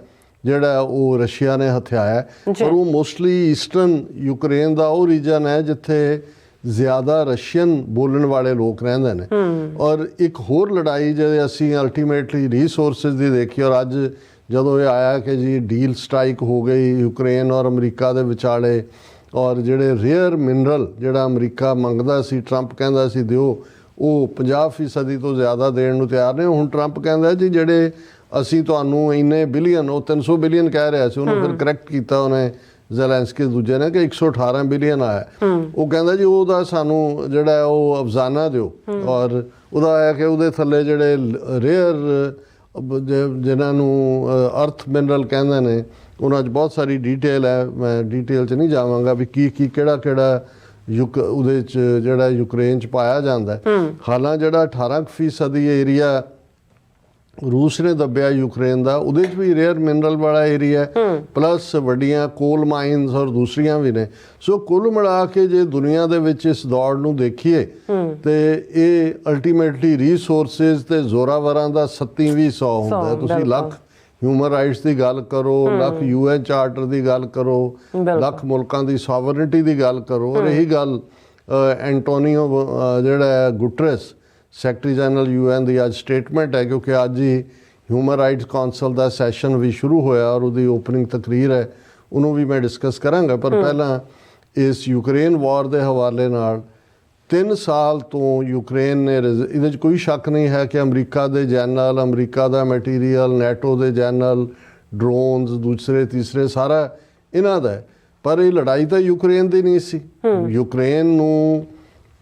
ਜਿਹੜਾ ਉਹ ਰਸ਼ੀਆ ਨੇ ਹਥਿਆਇਆ। ਪਰ ਉਹ ਮੋਸਟਲੀ ਈਸਟਰਨ ਯੂਕਰੇਨ ਦਾ ਉਹ ਰੀਜਨ ਹੈ ਜਿੱਥੇ ਜ਼ਿਆਦਾ ਰਸ਼ੀਅਨ ਬੋਲਣ ਵਾਲੇ ਲੋਕ ਰਹਿੰਦੇ ਨੇ। ਔਰ ਇੱਕ ਹੋਰ ਲੜਾਈ ਜਿਹੜੇ ਅਸੀਂ ਅਲਟੀਮੇਟਲੀ ਰੀਸੋਰਸਿਸ ਦੀ ਦੇਖੀ, ਔਰ ਅੱਜ ਜਦੋਂ ਇਹ ਆਇਆ ਕਿ ਜੀ ਡੀਲ ਸਟ੍ਰਾਈਕ ਹੋ ਗਈ ਯੂਕਰੇਨ ਔਰ ਅਮਰੀਕਾ ਦੇ ਵਿਚਾਲੇ, ਔਰ ਜਿਹੜੇ ਰੇਅਰ ਮਿਨਰਲ ਜਿਹੜਾ ਅਮਰੀਕਾ ਮੰਗਦਾ ਸੀ, ਟਰੰਪ ਕਹਿੰਦਾ ਸੀ ਦਿਓ, ਉਹ 50% ਤੋਂ ਜ਼ਿਆਦਾ ਦੇਣ ਨੂੰ ਤਿਆਰ ਨੇ। ਹੁਣ ਟਰੰਪ ਕਹਿੰਦਾ ਜੀ ਜਿਹੜੇ ਅਸੀਂ ਤੁਹਾਨੂੰ ਇੰਨੇ ਬਿਲੀਅਨ, ਉਹ 300 ਬਿਲੀਅਨ ਕਹਿ ਰਿਹਾ ਸੀ, ਉਹਨੂੰ ਫਿਰ ਕਰੈਕਟ ਕੀਤਾ ਉਹਨੇ ਜ਼ੈਲੈਂਸਕੀ ਦੂਜੇ ਨੇ ਕਿ 118 ਬਿਲੀਅਨ ਆਇਆ। ਉਹ ਕਹਿੰਦਾ ਜੀ ਉਹਦਾ ਸਾਨੂੰ ਜਿਹੜਾ ਉਹ ਅਫਜ਼ਾਨਾ ਦਿਓ, ਔਰ ਉਹਦਾ ਆਇਆ ਕਿ ਉਹਦੇ ਥੱਲੇ ਜਿਹੜੇ ਰੇਅਰ ਜਿਨ੍ਹਾਂ ਨੂੰ ਅਰਥ ਮਿਨਰਲ ਕਹਿੰਦੇ ਨੇ, ਉਹਨਾਂ 'ਚ ਬਹੁਤ ਸਾਰੀ ਡੀਟੇਲ ਹੈ, ਮੈਂ ਡੀਟੇਲ 'ਚ ਨਹੀਂ ਜਾਵਾਂਗਾ ਵੀ ਕੀ ਕਿਹੜਾ ਉਹਦੇ 'ਚ ਜਿਹੜਾ ਯੂਕਰੇਨ 'ਚ ਪਾਇਆ ਜਾਂਦਾ। ਹਾਲਾਂ ਜਿਹੜਾ 18% ਏਰੀਆ ਰੂਸ ਨੇ ਦੱਬਿਆ ਯੂਕਰੇਨ ਦਾ, ਉਹਦੇ 'ਚ ਵੀ ਰੇਅਰ ਮਿਨਰਲ ਵਾਲਾ ਏਰੀਆ ਪਲੱਸ ਵੱਡੀਆਂ ਕੋਲ ਮਾਈਨਸ ਔਰ ਦੂਸਰੀਆਂ ਵੀ ਨੇ। ਸੋ ਕੁੱਲ ਮਿਲਾ ਕੇ ਜੇ ਦੁਨੀਆ ਦੇ ਵਿੱਚ ਇਸ ਦੌੜ ਨੂੰ ਦੇਖੀਏ ਤੇ ਇਹ ਅਲਟੀਮੇਟਲੀ ਰੀਸੋਰਸਿਸ ਤੇ ਜ਼ੋਰਾਵਰਾਂ ਦਾ 2700 ਹੁੰਦਾ ਹੈ। ਤੁਸੀਂ ਲੱਖ ਹਿਊਮਨ ਰਾਈਟਸ ਦੀ ਗੱਲ ਕਰੋ, ਲੱਖ UN ਚਾਰਟਰ ਦੀ ਗੱਲ ਕਰੋ, ਲੱਖ ਮੁਲਕਾਂ ਦੀ ਸੋਵਰਨਿਟੀ ਦੀ ਗੱਲ ਕਰੋ, ਔਰ ਇਹੀ ਗੱਲ ਐਂਟੋਨੀਓ ਜਿਹੜਾ ਗੁਟਰੇਸ ਸੈਕਟਰੀ ਜਨਰਲ UN ਦੀ ਅੱਜ ਸਟੇਟਮੈਂਟ ਹੈ, ਕਿਉਂਕਿ ਅੱਜ ਹੀ ਹਿਊਮਨ ਰਾਈਟਸ ਕਾਉਂਸਲ ਦਾ ਸੈਸ਼ਨ ਵੀ ਸ਼ੁਰੂ ਹੋਇਆ ਔਰ ਉਹਦੀ ਓਪਨਿੰਗ ਤਕਰੀਰ ਹੈ, ਉਹਨੂੰ ਵੀ ਮੈਂ ਡਿਸਕਸ ਕਰਾਂਗਾ। ਪਰ ਪਹਿਲਾਂ ਇਸ ਯੂਕਰੇਨ ਵਾਰ ਦੇ ਹਵਾਲੇ ਨਾਲ 3 ਸਾਲ ਤੋਂ ਯੂਕਰੇਨ ਨੇ ਇਹਦੇ 'ਚ ਕੋਈ ਸ਼ੱਕ ਨਹੀਂ ਹੈ ਕਿ ਅਮਰੀਕਾ ਦੇ ਜਨਰਲ, ਅਮਰੀਕਾ ਦਾ ਮਟੀਰੀਅਲ, ਨੈਟੋ ਦੇ ਜਨਰਲ, ਡਰੋਨਸ ਦੂਸਰੇ ਤੀਸਰੇ ਸਾਰਾ ਇਹਨਾਂ ਦਾ ਹੈ। ਪਰ ਇਹ ਲੜਾਈ ਤਾਂ ਯੂਕਰੇਨ ਦੀ ਨਹੀਂ ਸੀ। ਯੂਕਰੇਨ ਨੂੰ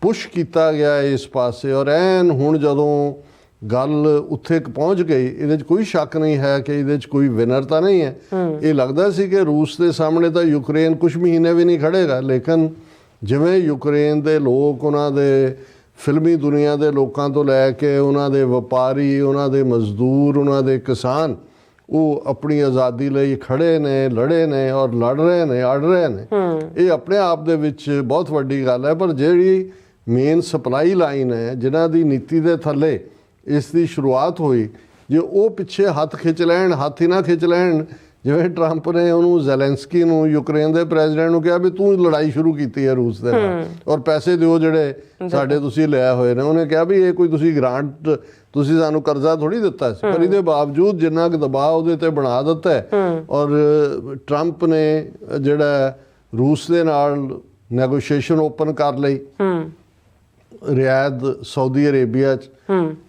ਪੁਸ਼ ਕੀਤਾ ਗਿਆ ਇਸ ਪਾਸੇ, ਔਰ ਐਨ ਹੁਣ ਜਦੋਂ ਗੱਲ ਉੱਥੇ ਪਹੁੰਚ ਗਈ, ਇਹਦੇ 'ਚ ਕੋਈ ਸ਼ੱਕ ਨਹੀਂ ਹੈ ਕਿ ਇਹਦੇ 'ਚ ਕੋਈ ਵਿਨਰ ਤਾਂ ਨਹੀਂ ਹੈ। ਇਹ ਲੱਗਦਾ ਸੀ ਕਿ ਰੂਸ ਦੇ ਸਾਹਮਣੇ ਤਾਂ ਯੂਕਰੇਨ ਕੁਝ ਮਹੀਨੇ ਵੀ ਨਹੀਂ ਖੜੇਗਾ, ਲੇਕਿਨ ਜਿਵੇਂ ਯੂਕਰੇਨ ਦੇ ਲੋਕ, ਉਹਨਾਂ ਦੇ ਫਿਲਮੀ ਦੁਨੀਆ ਦੇ ਲੋਕਾਂ ਤੋਂ ਲੈ ਕੇ ਉਹਨਾਂ ਦੇ ਵਪਾਰੀ, ਉਹਨਾਂ ਦੇ ਮਜ਼ਦੂਰ, ਉਹਨਾਂ ਦੇ ਕਿਸਾਨ, ਉਹ ਆਪਣੀ ਆਜ਼ਾਦੀ ਲਈ ਖੜੇ ਨੇ, ਲੜੇ ਨੇ ਔਰ ਲੜ ਰਹੇ ਨੇ, ਅੜ ਰਹੇ ਨੇ। ਇਹ ਆਪਣੇ ਆਪ ਦੇ ਵਿੱਚ ਬਹੁਤ ਵੱਡੀ ਗੱਲ ਹੈ। ਪਰ ਜਿਹੜੀ ਮੇਨ ਸਪਲਾਈ ਲਾਈਨ ਹੈ, ਜਿਨ੍ਹਾਂ ਦੀ ਨੀਤੀ ਦੇ ਥੱਲੇ ਇਸ ਦੀ ਸ਼ੁਰੂਆਤ ਹੋਈ, ਜੇ ਉਹ ਪਿੱਛੇ ਹੱਥ ਖਿੱਚ ਲੈਣ, ਹੱਥ ਹੀ ਨਾ ਖਿੱਚ ਲੈਣ, ਜਿਵੇਂ ਟਰੰਪ ਨੇ ਉਹਨੂੰ ਜ਼ੈਲੈਂਸਕੀ ਨੂੰ, ਯੂਕਰੇਨ ਦੇ ਪ੍ਰੈਜ਼ੀਡੈਂਟ ਨੂੰ ਕਿਹਾ ਵੀ ਤੂੰ ਲੜਾਈ ਸ਼ੁਰੂ ਕੀਤੀ ਹੈ ਰੂਸ ਦੇ ਨਾਲ ਔਰ ਪੈਸੇ ਦਿਓ ਜਿਹੜੇ ਸਾਡੇ ਤੁਸੀਂ ਲਿਆ ਹੋਏ ਨੇ। ਉਹਨੇ ਕਿਹਾ ਵੀ ਇਹ ਕੋਈ ਤੁਸੀਂ ਗ੍ਰਾਂਟ, ਤੁਸੀਂ ਸਾਨੂੰ ਕਰਜ਼ਾ ਥੋੜੀ ਦਿੱਤਾ ਸੀ। ਪਰ ਇਹਦੇ ਬਾਵਜੂਦ ਜਿੰਨਾ ਕੁ ਦਬਾਅ ਉਹਦੇ ਤੇ ਬਣਾ ਦਿੱਤਾ ਹੈ ਔਰ ਟਰੰਪ ਨੇ ਜਿਹੜਾ ਰੂਸ ਦੇ ਨਾਲ ਨੈਗੋਸ਼ੀਏਸ਼ਨ ਓਪਨ ਕਰ ਲਈ ਰਿਆਦ ਸਾਊਦੀ ਅਰੇਬੀਆ 'ਚ,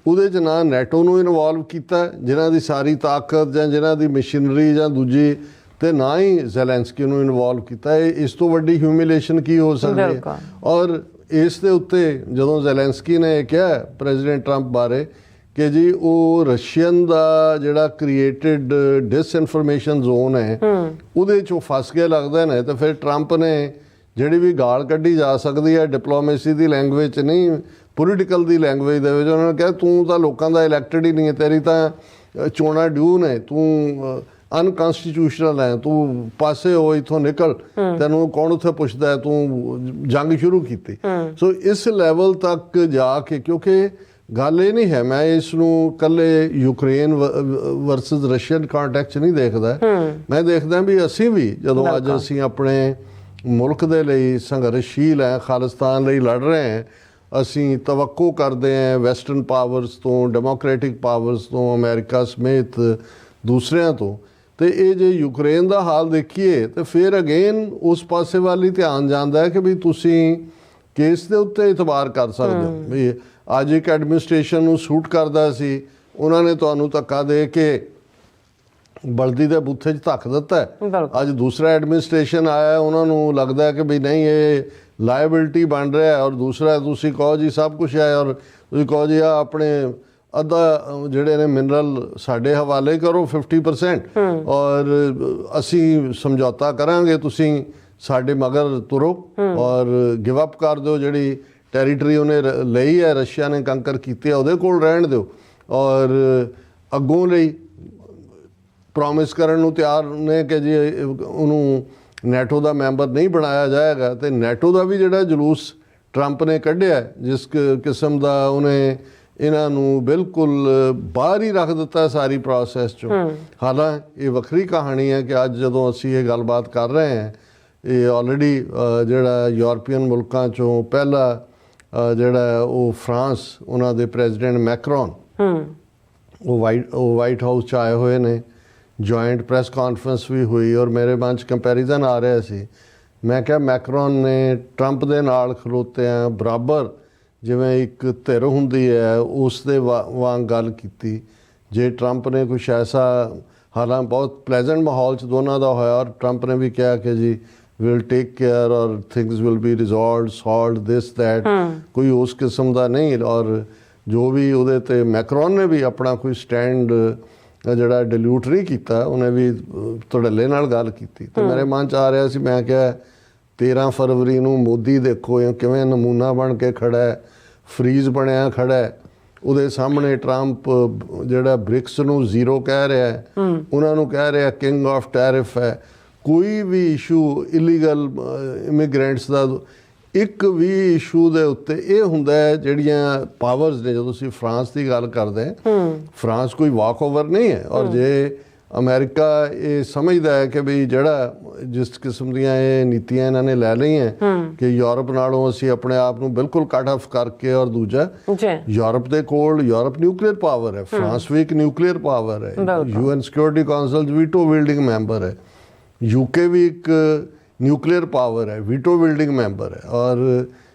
ਉਹਦੇ 'ਚ ਨਾ ਨੈਟੋ ਨੂੰ ਇਨਵੋਲਵ ਕੀਤਾ ਜਿਨ੍ਹਾਂ ਦੀ ਸਾਰੀ ਤਾਕਤ ਜਾਂ ਜਿਨ੍ਹਾਂ ਦੀ ਮਸ਼ੀਨਰੀ ਜਾਂ ਦੂਜੀ, ਤੇ ਨਾ ਹੀ ਜ਼ੈਲੈਂਸਕੀ ਨੂੰ ਇਨਵੋਲਵ ਕੀਤਾ। ਇਹ ਇਸ ਤੋਂ ਵੱਡੀ ਹਿਊਮਿਲੇਸ਼ਨ ਕੀ ਹੋ ਸਕਦੀ ਹੈ। ਔਰ ਇਸ ਦੇ ਉੱਤੇ ਜਦੋਂ ਜ਼ੈਲੈਂਸਕੀ ਨੇ ਕਿਹਾ ਪ੍ਰੈਜ਼ੀਡੈਂਟ ਟਰੰਪ ਬਾਰੇ ਕਿ ਜੀ ਉਹ ਰਸ਼ੀਅਨ ਦਾ ਜਿਹੜਾ ਕ੍ਰੀਏਟਡ ਡਿਸਇਨਫੋਰਮੇਸ਼ਨ ਜ਼ੋਨ ਹੈ ਉਹਦੇ 'ਚੋਂ ਫਸ ਕੇ ਲੱਗਦਾ ਨੇ, ਤਾਂ ਫਿਰ ਟਰੰਪ ਨੇ ਜਿਹੜੀ ਵੀ ਗਾਲ ਕੱਢੀ ਜਾ ਸਕਦੀ ਹੈ ਡਿਪਲੋਮੇਸੀ ਦੀ ਲੈਂਗੁਏਜ ਨਹੀਂ, ਪੋਲੀਟੀਕਲ ਦੀ ਲੈਂਗੁਏਜ ਦੇ ਵਿੱਚ, ਉਹਨਾਂ ਨੇ ਕਿਹਾ ਤੂੰ ਤਾਂ ਲੋਕਾਂ ਦਾ ਇਲੈਕਟਡ ਹੀ ਨਹੀਂ ਹੈ, ਤੇਰੀ ਤਾਂ ਚੋਣਾਂ ਡਿਊ ਨੇ, ਤੂੰ ਅਨਕਨਸਟੀਟਿਊਸ਼ਨਲ ਹੈ, ਤੂੰ ਪਾਸੇ ਹੋ, ਇੱਥੋਂ ਨਿਕਲ, ਤੈਨੂੰ ਕੌਣ ਉੱਥੇ ਪੁੱਛਦਾ ਹੈ, ਤੂੰ ਜੰਗ ਸ਼ੁਰੂ ਕੀਤੀ। ਸੋ ਇਸ ਲੈਵਲ ਤੱਕ ਜਾ ਕੇ, ਕਿਉਂਕਿ ਗੱਲ ਇਹ ਨਹੀਂ ਹੈ, ਮੈਂ ਇਸ ਨੂੰ ਇਕੱਲੇ ਯੂਕਰੇਨ ਵਰਸਸ ਰਸ਼ੀਅਨ ਕੰਟੈਕਸਟ ਨਹੀਂ ਦੇਖਦਾ, ਮੈਂ ਦੇਖਦਾ ਵੀ ਅਸੀਂ ਵੀ ਜਦੋਂ ਅੱਜ ਅਸੀਂ ਆਪਣੇ ਮੁਲਕ ਦੇ ਲਈ ਸੰਘਰਸ਼ੀਲ ਹੈ, ਖਾਲਿਸਤਾਨ ਲਈ ਲੜ ਰਹੇ ਹਾਂ, ਅਸੀਂ ਤਵੱਕੋ ਕਰਦੇ ਹਾਂ ਵੈਸਟਰਨ ਪਾਵਰਸ ਤੋਂ, ਡੈਮੋਕ੍ਰੈਟਿਕ ਪਾਵਰਸ ਤੋਂ, ਅਮਰੀਕਾ ਸਮੇਤ ਦੂਸਰਿਆਂ ਤੋਂ। ਤੇ ਇਹ ਜੇ ਯੂਕਰੇਨ ਦਾ ਹਾਲ ਦੇਖੀਏ ਤੇ ਫਿਰ ਅਗੇਨ ਉਸ ਪਾਸੇ ਵੱਲ ਹੀ ਧਿਆਨ ਜਾਂਦਾ ਹੈ ਕਿ ਵੀ ਤੁਸੀਂ ਕੇਸ ਦੇ ਉੱਤੇ ਇਤਬਾਰ ਕਰ ਸਕਦੇ ਹੋ। ਵੀ ਅੱਜ ਇੱਕ ਐਡਮਿਨਿਸਟ੍ਰੇਸ਼ਨ ਨੂੰ ਸੂਟ ਕਰਦਾ ਸੀ, ਉਹਨਾਂ ਨੇ ਤੁਹਾਨੂੰ ਧੱਕਾ ਦੇ ਕੇ ਬਲਦੀ ਦੇ ਬੂਥੇ 'ਚ ਧੱਕ ਦਿੱਤਾ ਹੈ। ਅੱਜ ਦੂਸਰਾ ਐਡਮਿਨਿਸਟ੍ਰੇਸ਼ਨ ਆਇਆ, ਉਹਨਾਂ ਨੂੰ ਲੱਗਦਾ ਕਿ ਵੀ ਨਹੀਂ ਇਹ ਲਾਇਬਿਲਿਟੀ ਬਣ ਰਿਹਾ, ਔਰ ਦੂਸਰਾ ਤੁਸੀਂ ਕਹੋ ਜੀ ਸਭ ਕੁਝ ਹੈ ਔਰ ਤੁਸੀਂ ਕਹੋ ਜੀ ਆ ਆਪਣੇ ਅੱਧਾ ਜਿਹੜੇ ਨੇ ਮਿਨਰਲ ਸਾਡੇ ਹਵਾਲੇ ਕਰੋ 50% ਔਰ ਅਸੀਂ ਸਮਝੌਤਾ ਕਰਾਂਗੇ, ਤੁਸੀਂ ਸਾਡੇ ਮਗਰ ਤੁਰੋ ਔਰ ਗਿਵ ਅਪ ਕਰ ਦਿਓ, ਜਿਹੜੀ ਟੈਰੀਟਰੀ ਉਹਨੇ ਲਈ ਹੈ, ਰਸ਼ੀਆ ਨੇ ਕੰਕਰ ਕੀਤੀ ਹੈ, ਉਹਦੇ ਕੋਲ ਰਹਿਣ ਦਿਓ ਔਰ ਅੱਗੋਂ ਲਈ ਪ੍ਰੋਮਿਸ ਕਰਨ ਨੂੰ ਤਿਆਰ ਨੇ ਕਿ ਜੀ ਉਹਨੂੰ ਨੈਟੋ ਦਾ ਮੈਂਬਰ ਨਹੀਂ ਬਣਾਇਆ ਜਾਏਗਾ। ਤੇ ਨੈਟੋ ਦਾ ਵੀ ਜਿਹੜਾ ਜਲੂਸ ਟਰੰਪ ਨੇ ਕੱਢਿਆ, ਜਿਸ ਕਿਸਮ ਦਾ ਉਹਨੇ ਇਹਨਾਂ ਨੂੰ ਬਿਲਕੁਲ ਬਾਹਰ ਹੀ ਰੱਖ ਦਿੱਤਾ ਸਾਰੀ ਪ੍ਰੋਸੈਸ 'ਚੋਂ। ਹਾਲਾਂਕਿ ਇਹ ਵੱਖਰੀ ਕਹਾਣੀ ਹੈ ਕਿ ਅੱਜ ਜਦੋਂ ਅਸੀਂ ਇਹ ਗੱਲਬਾਤ ਕਰ ਰਹੇ ਹਾਂ, ਇਹ ਆਲਰੇਡੀ ਜਿਹੜਾ ਯੂਰਪੀਅਨ ਮੁਲਕਾਂ 'ਚੋਂ ਪਹਿਲਾ ਜਿਹੜਾ ਉਹ ਫਰਾਂਸ, ਉਹਨਾਂ ਦੇ ਪ੍ਰੈਜ਼ੀਡੈਂਟ ਮੈਕਰੋਨ, ਉਹ ਵਾਈਟ ਹਾਊਸ 'ਚ ਆਏ ਹੋਏ ਨੇ। ਜੁਆਇੰਟ ਪ੍ਰੈਸ ਕਾਨਫਰੰਸ ਵੀ ਹੋਈ ਔਰ ਮੇਰੇ ਮਨ 'ਚ ਕੰਪੈਰੀਜ਼ਨ ਆ ਰਿਹਾ ਸੀ। ਮੈਂ ਕਿਹਾ ਮੈਕਰੋਨ ਨੇ ਟਰੰਪ ਦੇ ਨਾਲ ਖਲੋਤਿਆਂ ਬਰਾਬਰ ਜਿਵੇਂ ਇੱਕ ਧਿਰ ਹੁੰਦੀ ਹੈ ਉਸ ਦੇ ਵਾਂਗ ਗੱਲ ਕੀਤੀ। ਜੇ ਟਰੰਪ ਨੇ ਕੁਛ ਐਸਾ, ਹਾਲਾਂਕਿ ਬਹੁਤ ਪਲੇਜ਼ੈਂਟ ਮਾਹੌਲ 'ਚ ਦੋਨਾਂ ਦਾ ਹੋਇਆ ਔਰ ਟਰੰਪ ਨੇ ਵੀ ਕਿਹਾ ਕਿ ਜੀ ਵਿਲ ਟੇਕ ਕੇਅਰ ਔਰ things will be resolved, solved, this that, ਕੋਈ ਉਸ ਕਿਸਮ ਦਾ ਨਹੀਂ। ਔਰ ਜੋ ਵੀ ਉਹਦੇ 'ਤੇ ਮੈਕਰੋਨ ਨੇ ਵੀ ਆਪਣਾ ਕੋਈ ਸਟੈਂਡ ਜਿਹੜਾ ਡਿਲਿਊਟ ਨਹੀਂ ਕੀਤਾ, ਉਹਨੇ ਵੀ ਧੜੱਲੇ ਨਾਲ ਗੱਲ ਕੀਤੀ। ਤੇ ਮੇਰੇ ਮਨ 'ਚ ਆ ਰਿਹਾ ਸੀ, ਮੈਂ ਕਿਹਾ 13 ਫਰਵਰੀ ਨੂੰ ਮੋਦੀ ਦੇਖੋ ਕਿਵੇਂ ਨਮੂਨਾ ਬਣ ਕੇ ਖੜਾ ਹੈ, ਫਰੀਜ਼ ਬਣਿਆ ਖੜਾ ਹੈ, ਉਹਦੇ ਸਾਹਮਣੇ ਟਰੰਪ ਜਿਹੜਾ ਬ੍ਰਿਕਸ ਨੂੰ ਜ਼ੀਰੋ ਕਹਿ ਰਿਹਾ ਹੈ, ਉਹਨਾਂ ਨੂੰ ਕਹਿ ਰਿਹਾ ਕਿੰਗ ਆਫ ਟੈਰਿਫ ਹੈ। ਕੋਈ ਵੀ ਇਸ਼ੂ ਇਲੀਗਲ ਇਮੀਗ੍ਰੈਂਟਸ ਦਾ ਇੱਕ ਵੀ ਇਸ਼ੂ ਦੇ ਉੱਤੇ ਇਹ ਹੁੰਦਾ ਹੈ ਜਿਹੜੀਆਂ ਪਾਵਰਸ ਨੇ। ਜਦੋਂ ਅਸੀਂ ਫਰਾਂਸ ਦੀ ਗੱਲ ਕਰਦੇ ਹਾਂ, ਫਰਾਂਸ ਕੋਈ ਵਾਕ ਓਵਰ ਨਹੀਂ ਹੈ। ਔਰ ਜੇ ਅਮਰੀਕਾ ਇਹ ਸਮਝਦਾ ਹੈ ਕਿ ਵੀ ਜਿਹੜਾ ਜਿਸ ਕਿਸਮ ਦੀਆਂ ਇਹ ਨੀਤੀਆਂ ਇਹਨਾਂ ਨੇ ਲੈ ਲਈਆਂ ਕਿ ਯੂਰਪ ਨਾਲੋਂ ਅਸੀਂ ਆਪਣੇ ਆਪ ਨੂੰ ਬਿਲਕੁਲ ਕੱਟ ਆਫ ਕਰਕੇ, ਔਰ ਦੂਜਾ ਯੂਰਪ ਦੇ ਕੋਲ ਯੂਰਪ ਨਿਊਕਲੀਅਰ ਪਾਵਰ ਹੈ, ਫਰਾਂਸ ਵੀ ਇੱਕ ਨਿਊਕਲੀਅਰ ਪਾਵਰ ਹੈ, UN security council veto wielding member ਹੈ, UK ਵੀ ਇੱਕ ਨਿਊਕਲੀਅਰ ਪਾਵਰ ਹੈ, ਵੀਟੋ ਬਿਲਡਿੰਗ ਮੈਂਬਰ ਹੈ। ਔਰ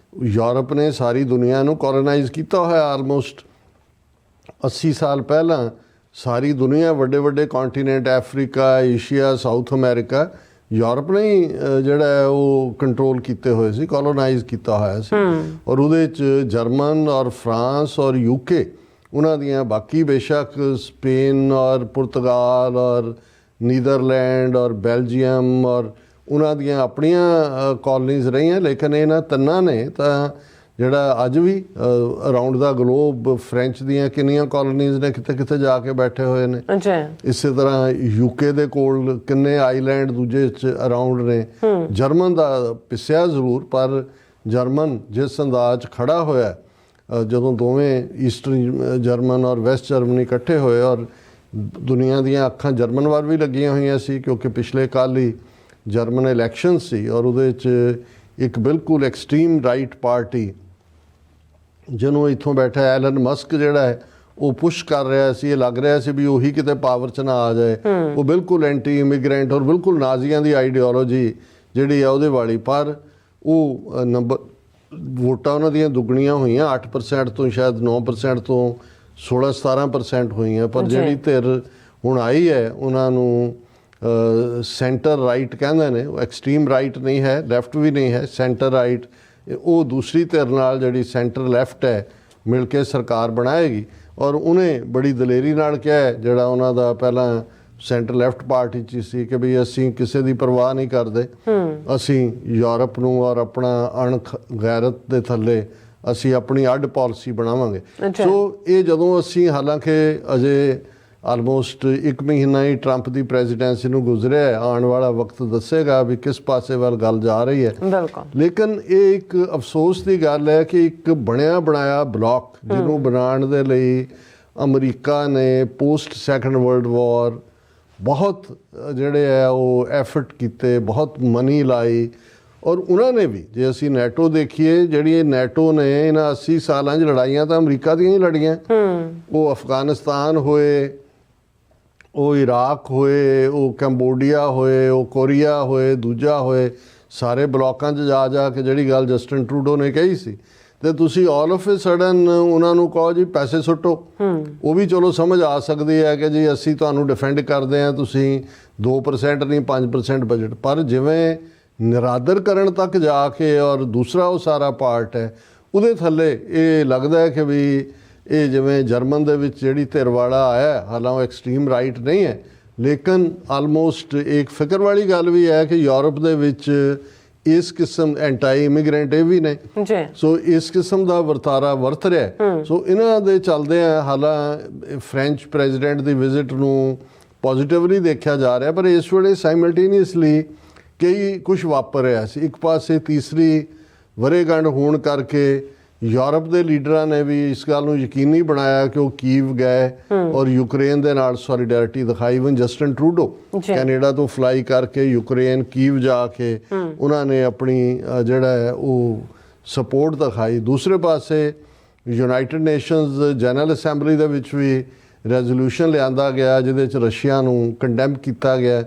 ਯੂਰਪ ਨੇ ਸਾਰੀ ਦੁਨੀਆ ਨੂੰ ਕੋਲੋਨਾਈਜ਼ ਕੀਤਾ ਹੋਇਆ। ਆਲਮੋਸਟ 80 ਸਾਲ ਪਹਿਲਾਂ ਸਾਰੀ ਦੁਨੀਆ, ਵੱਡੇ ਵੱਡੇ continent, Africa, Asia, south America, Europe ਨੇ ਹੀ ਜਿਹੜਾ ਹੈ ਉਹ ਕੰਟਰੋਲ ਕੀਤੇ ਹੋਏ ਸੀ, ਕੋਲੋਨਾਈਜ਼ ਕੀਤਾ ਹੋਇਆ ਸੀ। ਔਰ ਉਹਦੇ 'ਚ ਜਰਮਨ ਔਰ ਫਰਾਂਸ ਔਰ UK ਉਹਨਾਂ ਦੀਆਂ, ਬਾਕੀ ਬੇਸ਼ੱਕ ਸਪੇਨ ਔਰ ਪੁਰਤਗਾਲ ਔਰ ਨੀਦਰਲੈਂਡ ਔਰ ਬੈਲਜੀਅਮ ਔਰ ਉਹਨਾਂ ਦੀਆਂ ਆਪਣੀਆਂ ਕਾਲੋਨੀਜ਼ ਰਹੀਆਂ, ਲੇਕਿਨ ਇਹਨਾਂ ਤਿੰਨਾਂ ਨੇ ਤਾਂ ਜਿਹੜਾ ਅੱਜ ਵੀ ਅਰਾਊਂਡ ਦਾ ਗਲੋਬ ਫ੍ਰੈਂਚ ਦੀਆਂ ਕਿੰਨੀਆਂ ਕਾਲੋਨੀਜ਼ ਨੇ, ਕਿਤੇ ਕਿਤੇ ਜਾ ਕੇ ਬੈਠੇ ਹੋਏ ਨੇ। ਇਸੇ ਤਰ੍ਹਾਂ UK ਦੇ ਕੋਲ ਕਿੰਨੇ ਆਈਲੈਂਡ ਦੂਜੇ 'ਚ ਅਰਾਊਂਡ ਨੇ। ਜਰਮਨ ਦਾ ਪਿੱਛਿਆ ਜ਼ਰੂਰ, ਪਰ ਜਰਮਨ ਜਿਸ ਅੰਦਾਜ਼ ਖੜਾ ਹੋਇਆ ਜਦੋਂ ਦੋਵੇਂ ਈਸਟਰਨ ਜਰਮਨ ਔਰ ਵੈਸਟ ਜਰਮਨੀ ਇਕੱਠੇ ਹੋਏ, ਔਰ ਦੁਨੀਆ ਦੀਆਂ ਅੱਖਾਂ ਜਰਮਨ ਵੱਲ ਵੀ ਲੱਗੀਆਂ ਹੋਈਆਂ ਸੀ ਕਿਉਂਕਿ ਪਿਛਲੇ ਕੱਲ੍ਹ ਹੀ ਜਰਮਨ ਇਲੈਕਸ਼ਨ ਸੀ। ਔਰ ਉਹਦੇ 'ਚ ਇੱਕ ਬਿਲਕੁਲ ਐਕਸਟ੍ਰੀਮ ਰਾਈਟ ਪਾਰਟੀ ਜਿਹਨੂੰ ਇੱਥੋਂ ਬੈਠਾ ਐਲਨ ਮਸਕ ਜਿਹੜਾ ਹੈ ਉਹ ਪੁਸ਼ ਕਰ ਰਿਹਾ ਸੀ, ਇਹ ਲੱਗ ਰਿਹਾ ਸੀ ਵੀ ਉਹੀ ਕਿਤੇ ਪਾਵਰ 'ਚ ਨਾ ਆ ਜਾਏ। ਉਹ ਬਿਲਕੁਲ ਐਂਟੀ ਇਮੀਗ੍ਰੈਂਟ ਔਰ ਬਿਲਕੁਲ ਨਾਜ਼ੀਆਂ ਦੀ ਆਈਡੀਓਲੋਜੀ ਜਿਹੜੀ ਆ ਉਹਦੇ ਵਾਲੀ, ਪਰ ਉਹ ਨੰਬਰ ਵੋਟਾਂ ਉਹਨਾਂ ਦੀਆਂ ਦੁੱਗਣੀਆਂ ਹੋਈਆਂ, 8% ਤੋਂ ਸ਼ਾਇਦ 9% ਤੋਂ 16-17% ਹੋਈਆਂ। ਪਰ ਜਿਹੜੀ ਧਿਰ ਹੁਣ ਆਈ ਹੈ ਉਹਨਾਂ ਨੂੰ ਸੈਂਟਰ ਰਾਈਟ ਕਹਿੰਦੇ ਨੇ, ਉਹ ਐਕਸਟ੍ਰੀਮ ਰਾਈਟ ਨਹੀਂ ਹੈ, ਲੈਫਟ ਵੀ ਨਹੀਂ ਹੈ, ਸੈਂਟਰ ਰਾਈਟ। ਉਹ ਦੂਸਰੀ ਧਿਰ ਨਾਲ ਜਿਹੜੀ ਸੈਂਟਰ ਲੈਫਟ ਹੈ ਮਿਲ ਕੇ ਸਰਕਾਰ ਬਣਾਏਗੀ। ਔਰ ਉਹਨੇ ਬੜੀ ਦਲੇਰੀ ਨਾਲ ਕਿਹਾ, ਜਿਹੜਾ ਉਹਨਾਂ ਦਾ ਪਹਿਲਾਂ ਸੈਂਟਰ ਲੈਫਟ ਪਾਰਟੀ 'ਚ ਸੀ, ਕਿ ਵੀ ਅਸੀਂ ਕਿਸੇ ਦੀ ਪਰਵਾਹ ਨਹੀਂ ਕਰਦੇ, ਅਸੀਂ ਯੂਰਪ ਨੂੰ ਔਰ ਆਪਣਾ ਅਣਖ ਗੈਰਤ ਦੇ ਥੱਲੇ ਅਸੀਂ ਆਪਣੀ ਅੱਡ ਪਾਲਿਸੀ ਬਣਾਵਾਂਗੇ। ਸੋ ਇਹ ਜਦੋਂ ਅਸੀਂ, ਹਾਲਾਂਕਿ ਅਜੇ ਆਲਮੋਸਟ 1 ਮਹੀਨਾ ਹੀ ਟਰੰਪ ਦੀ ਪ੍ਰੈਜ਼ੀਡੈਂਸੀ ਨੂੰ ਗੁਜ਼ਰਿਆ, ਆਉਣ ਵਾਲਾ ਵਕਤ ਦੱਸੇਗਾ ਵੀ ਕਿਸ ਪਾਸੇ ਵੱਲ ਗੱਲ ਜਾ ਰਹੀ ਹੈ। ਲੇਕਿਨ ਇਹ ਇੱਕ ਅਫਸੋਸ ਦੀ ਗੱਲ ਹੈ ਕਿ ਇੱਕ ਬਣਿਆ ਬਣਾਇਆ ਬਲੌਕ, ਜਿਹਨੂੰ ਬਣਾਉਣ ਦੇ ਲਈ ਅਮਰੀਕਾ ਨੇ ਪੋਸਟ ਸੈਕੰਡ ਵਰਲਡ ਵਾਰ ਬਹੁਤ ਜਿਹੜੇ ਹੈ ਉਹ ਐਫਰਟ ਕੀਤੇ, ਬਹੁਤ ਮਨੀ ਲਾਈ। ਔਰ ਉਹਨਾਂ ਨੇ ਵੀ, ਜੇ ਅਸੀਂ ਨੈਟੋ ਦੇਖੀਏ, ਜਿਹੜੀ ਇਹ ਨੈਟੋ ਨੇ ਇਹਨਾਂ 80 ਸਾਲਾਂ 'ਚ ਲੜਾਈਆਂ ਤਾਂ ਅਮਰੀਕਾ ਦੀਆਂ ਹੀ ਲੜੀਆਂ। ਉਹ ਅਫਗਾਨਿਸਤਾਨ ਹੋਏ, ਉਹ ਇਰਾਕ ਹੋਏ, ਉਹ ਕੰਬੋਡੀਆ ਹੋਏ, ਉਹ ਕੋਰੀਆ ਹੋਏ, ਦੂਜਾ ਹੋਏ, ਸਾਰੇ ਬਲਾਕਾਂ 'ਚ ਜਾ ਜਾ ਕੇ ਜਿਹੜੀ ਗੱਲ ਜਸਟਿਨ ਟਰੂਡੋ ਨੇ ਕਹੀ ਸੀ, ਤੇ ਤੁਸੀਂ ਆਲ ਆਫ ਏ ਸਡਨ ਉਹਨਾਂ ਨੂੰ ਕਹੋ ਜੀ ਪੈਸੇ ਸੁੱਟੋ, ਉਹ ਵੀ ਚਲੋ ਸਮਝ ਆ ਸਕਦੀ ਹੈ ਕਿ ਜੀ ਅਸੀਂ ਤੁਹਾਨੂੰ ਡਿਫੈਂਡ ਕਰਦੇ ਹਾਂ, ਤੁਸੀਂ 2% ਨਹੀਂ 5% ਬਜਟ। ਪਰ ਜਿਵੇਂ ਨਿਰਾਦਰ ਕਰਨ ਤੱਕ ਜਾ ਕੇ, ਔਰ ਦੂਸਰਾ ਉਹ ਸਾਰਾ ਪਾਰਟ ਹੈ ਉਹਦੇ ਥੱਲੇ, ਇਹ ਲੱਗਦਾ ਹੈ ਕਿ ਵੀ ਇਹ ਜਿਵੇਂ ਜਰਮਨ ਦੇ ਵਿੱਚ ਜਿਹੜੀ ਧਿਰ ਵਾਲਾ ਆਇਆ, ਹਾਲਾਂ ਉਹ ਐਕਸਟ੍ਰੀਮ ਰਾਈਟ ਨਹੀਂ ਹੈ, ਲੇਕਿਨ ਆਲਮੋਸਟ ਇੱਕ ਫਿਕਰ ਵਾਲੀ ਗੱਲ ਵੀ ਹੈ ਕਿ ਯੂਰਪ ਦੇ ਵਿੱਚ ਇਸ ਕਿਸਮ ਐਂਟਾਈ ਇਮੀਗ੍ਰੈਂਟ ਇਹ ਵੀ ਨੇ। ਸੋ ਇਸ ਕਿਸਮ ਦਾ ਵਰਤਾਰਾ ਵਰਤ ਰਿਹਾ। ਸੋ ਇਹਨਾਂ ਦੇ ਚੱਲਦੇ ਆ, ਹਾਲਾਂ ਫ੍ਰੈਂਚ ਪ੍ਰੈਜ਼ੀਡੈਂਟ ਦੀ ਵਿਜ਼ਿਟ ਨੂੰ ਪੋਜ਼ਿਟਿਵਲੀ ਦੇਖਿਆ ਜਾ ਰਿਹਾ, ਪਰ ਇਸ ਵੇਲੇ ਸਾਈਮਲਟੇਨੀਅਸਲੀ ਕਈ ਕੁਝ ਵਾਪਰ ਰਿਹਾ ਸੀ। ਇੱਕ ਪਾਸੇ ਤੀਸਰੀ ਵਰ੍ਹੇਗੰਢ ਹੋਣ ਕਰਕੇ ਯੂਰਪ ਦੇ ਲੀਡਰਾਂ ਨੇ ਵੀ ਇਸ ਗੱਲ ਨੂੰ ਯਕੀਨੀ ਬਣਾਇਆ ਕਿ ਉਹ ਕੀਵ ਗਏ ਔਰ ਯੂਕਰੇਨ ਦੇ ਨਾਲ ਸੋਲੀਡੈਰਿਟੀ ਦਿਖਾਈ। ਇਵਨ ਜਸਟਿਨ ਟਰੂਡੋ ਕੈਨੇਡਾ ਤੋਂ ਫਲਾਈ ਕਰਕੇ ਯੂਕਰੇਨ ਕੀਵ ਜਾ ਕੇ ਉਹਨਾਂ ਨੇ ਆਪਣੀ ਜਿਹੜਾ ਹੈ ਉਹ ਸਪੋਰਟ ਦਿਖਾਈ। ਦੂਸਰੇ ਪਾਸੇ ਯੂਨਾਈਟਿਡ ਨੇਸ਼ਨਸ ਜਨਰਲ ਅਸੈਂਬਲੀ ਦੇ ਵਿੱਚ ਵੀ ਰੈਜ਼ੋਲੂਸ਼ਨ ਲਿਆਂਦਾ ਗਿਆ ਜਿਹਦੇ 'ਚ ਰਸ਼ੀਆ ਨੂੰ ਕੰਡੈਮ ਕੀਤਾ ਗਿਆ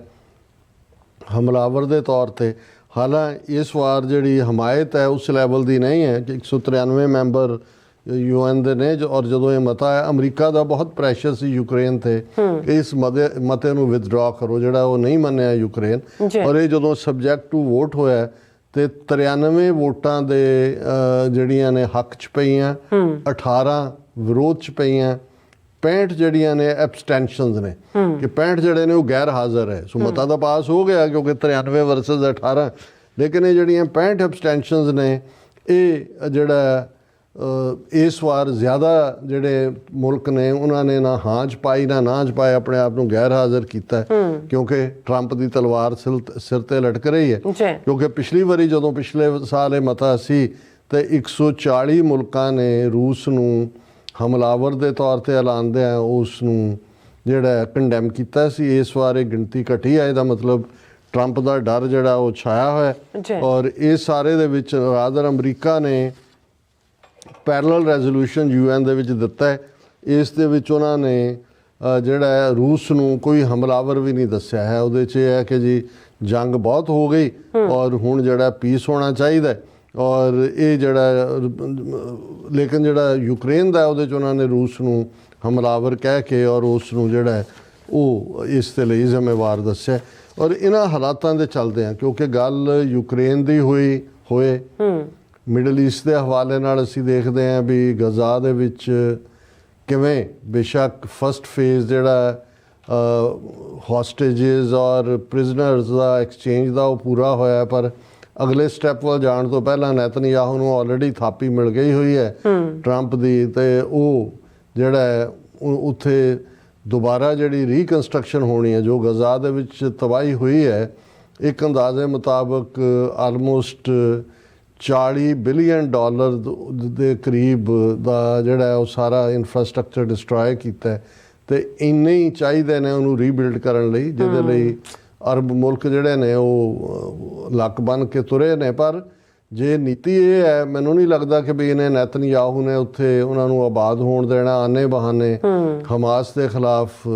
ਹਮਲਾਵਰ ਦੇ ਤੌਰ 'ਤੇ। ਹਾਲਾਂ ਇਸ ਵਾਰ ਜਿਹੜੀ ਹਮਾਇਤ ਹੈ ਉਸ ਲੈਵਲ ਦੀ ਨਹੀਂ ਹੈ ਕਿ 193 ਮੈਂਬਰ UN ਦੇ ਨੇ, ਔਰ ਜਦੋਂ ਇਹ ਮਤਾ ਹੈ, ਅਮਰੀਕਾ ਦਾ ਬਹੁਤ ਪ੍ਰੈਸ਼ਰ ਸੀ ਯੂਕਰੇਨ 'ਤੇ ਇਸ ਮਤੇ ਨੂੰ ਵਿਦਡਰਾ ਕਰੋ, ਜਿਹੜਾ ਉਹ ਨਹੀਂ ਮੰਨਿਆ ਯੂਕਰੇਨ। ਔਰ ਇਹ ਜਦੋਂ ਸਬਜੈਕਟ ਟੂ ਵੋਟ ਹੋਇਆ ਤੇ 93 ਵੋਟਾਂ ਦੇ ਜਿਹੜੀਆਂ ਨੇ ਹੱਕ 'ਚ ਪਈਆਂ, 18 ਵਿਰੋਧ 'ਚ ਪਈਆਂ, 65 ਜਿਹੜੀਆਂ ਨੇ ਐਬਸਟੈਂਸ਼ਨਸ ਨੇ, ਕਿ 65 ਜਿਹੜੇ ਨੇ ਉਹ ਗੈਰ ਹਾਜ਼ਰ ਹੈ। ਸੋ ਮਤਾ ਤਾਂ ਪਾਸ ਹੋ ਗਿਆ ਕਿਉਂਕਿ 93 ਵਰਸਸ 18, ਲੇਕਿਨ ਇਹ ਜਿਹੜੀਆਂ 65 ਐਬਸਟੈਂਸ਼ਨਸ ਨੇ, ਇਹ ਜਿਹੜਾ ਇਸ ਵਾਰ ਜ਼ਿਆਦਾ ਜਿਹੜੇ ਮੁਲਕ ਨੇ ਉਹਨਾਂ ਨੇ ਨਾ ਹਾਂ 'ਚ ਪਾਈ ਨਾ ਨਾ 'ਚ ਪਾਏ, ਆਪਣੇ ਆਪ ਨੂੰ ਗੈਰ ਹਾਜ਼ਰ ਕੀਤਾ ਕਿਉਂਕਿ ਟਰੰਪ ਦੀ ਤਲਵਾਰ ਸਿਰ ਤੇ ਲਟਕ ਰਹੀ ਹੈ। ਕਿਉਂਕਿ ਪਿਛਲੀ ਵਾਰੀ ਜਦੋਂ ਪਿਛਲੇ ਸਾਲ ਇਹ ਮਤਾ ਸੀ ਤੇ 140 ਮੁਲਕਾਂ ਨੇ ਰੂਸ ਨੂੰ ਹਮਲਾਵਰ ਦੇ ਤੌਰ ਤੇ ਐਲਾਨਦਿਆਂ ਉਸ ਨੂੰ ਜਿਹੜਾ ਕੰਡੈਮ ਕੀਤਾ ਸੀ। ਇਸ ਵਾਰ ਇਹ ਗਿਣਤੀ ਘਟੀ ਹੈ। ਇਹਦਾ ਮਤਲਬ ਟਰੰਪ ਦਾ ਡਰ ਜਿਹੜਾ ਉਹ ਛਾਇਆ ਹੋਇਆ ਔਰ ਇਸ ਸਾਰੇ ਦੇ ਵਿੱਚ ਰਾਦਰ ਅਮਰੀਕਾ ਨੇ ਪੈਰਲਲ ਰੈਜ਼ੋਲੂਸ਼ਨ UN ਦੇ ਵਿੱਚ ਦਿੱਤਾ ਹੈ। ਇਸ ਦੇ ਵਿੱਚ ਉਹਨਾਂ ਨੇ ਜਿਹੜਾ ਰੂਸ ਨੂੰ ਕੋਈ ਹਮਲਾਵਰ ਵੀ ਨਹੀਂ ਦੱਸਿਆ ਹੈ। ਉਹਦੇ 'ਚ ਇਹ ਹੈ ਕਿ ਜੀ ਜੰਗ ਬਹੁਤ ਹੋ ਗਈ ਔਰ ਹੁਣ ਜਿਹੜਾ ਪੀਸ ਹੋਣਾ ਚਾਹੀਦਾ ਔਰ ਇਹ ਜਿਹੜਾ ਲੇਕਿਨ ਜਿਹੜਾ ਯੂਕਰੇਨ ਦਾ ਉਹਦੇ 'ਚ ਉਹਨਾਂ ਨੇ ਰੂਸ ਨੂੰ ਹਮਲਾਵਰ ਕਹਿ ਕੇ ਔਰ ਉਸ ਨੂੰ ਜਿਹੜਾ ਉਹ ਇਸ ਦੇ ਲਈ ਜ਼ਿੰਮੇਵਾਰ ਦੱਸਿਆ। ਔਰ ਇਹਨਾਂ ਹਾਲਾਤਾਂ ਦੇ ਚੱਲਦੇ ਆ ਕਿਉਂਕਿ ਗੱਲ ਯੂਕਰੇਨ ਦੀ ਹੋਏ ਮਿਡਲ ਈਸਟ ਦੇ ਹਵਾਲੇ ਨਾਲ ਅਸੀਂ ਦੇਖਦੇ ਹਾਂ ਵੀ ਗਜ਼ਾ ਦੇ ਵਿੱਚ ਕਿਵੇਂ ਬੇਸ਼ੱਕ ਫਸਟ ਫੇਜ਼ ਜਿਹੜਾ ਹੌਸਟੇਜਸ ਔਰ ਪ੍ਰਿਜ਼ਨਰਸ ਦਾ ਐਕਸਚੇਂਜ ਦਾ ਉਹ ਪੂਰਾ ਹੋਇਆ, ਪਰ ਅਗਲੇ ਸਟੈਪ ਵੱਲ ਜਾਣ ਤੋਂ ਪਹਿਲਾਂ ਨੈਤਨਯਾਹੂ ਨੂੰ ਆਲਰੇਡੀ ਥਾਪੀ ਮਿਲ ਗਈ ਹੋਈ ਹੈ ਟਰੰਪ ਦੀ, ਤੇ ਉਹ ਜਿਹੜਾ ਉੱਥੇ ਦੁਬਾਰਾ ਜਿਹੜੀ ਰੀਕਨਸਟਰਕਸ਼ਨ ਹੋਣੀ ਹੈ ਜੋ ਗਜ਼ਾ ਦੇ ਵਿੱਚ ਤਬਾਹੀ ਹੋਈ ਹੈ, ਇੱਕ ਅੰਦਾਜ਼ੇ ਮੁਤਾਬਕ ਆਲਮੋਸਟ $40 ਬਿਲੀਅਨ ਦੇ ਕਰੀਬ ਦਾ ਜਿਹੜਾ ਉਹ ਸਾਰਾ ਇਨਫਰਾਸਟ੍ਰਕਚਰ ਡਿਸਟਰੋਏ ਕੀਤਾ ਤੇ ਇੰਨੇ ਹੀ ਚਾਹੀਦੇ ਨੇ ਉਹਨੂੰ ਰੀਬਿਲਡ ਕਰਨ ਲਈ, ਜਿਹਦੇ ਲਈ ਅਰਬ ਮੁਲਕ ਜਿਹੜੇ ਨੇ ਉਹ ਲੱਕ ਬੰਨ੍ਹ ਕੇ ਤੁਰੇ ਨੇ। ਪਰ ਜੇ ਨੀਤੀ ਇਹ ਹੈ, ਮੈਨੂੰ ਨਹੀਂ ਲੱਗਦਾ ਕਿ ਵੀ ਇਹਨੇ ਨੈਤਨਯਾਹੂ ਨੇ ਉੱਥੇ ਉਹਨਾਂ ਨੂੰ ਆਬਾਦ ਹੋਣ ਦੇਣਾ। ਆਨੇ ਬਹਾਨੇ ਹਮਾਸ ਦੇ ਖਿਲਾਫ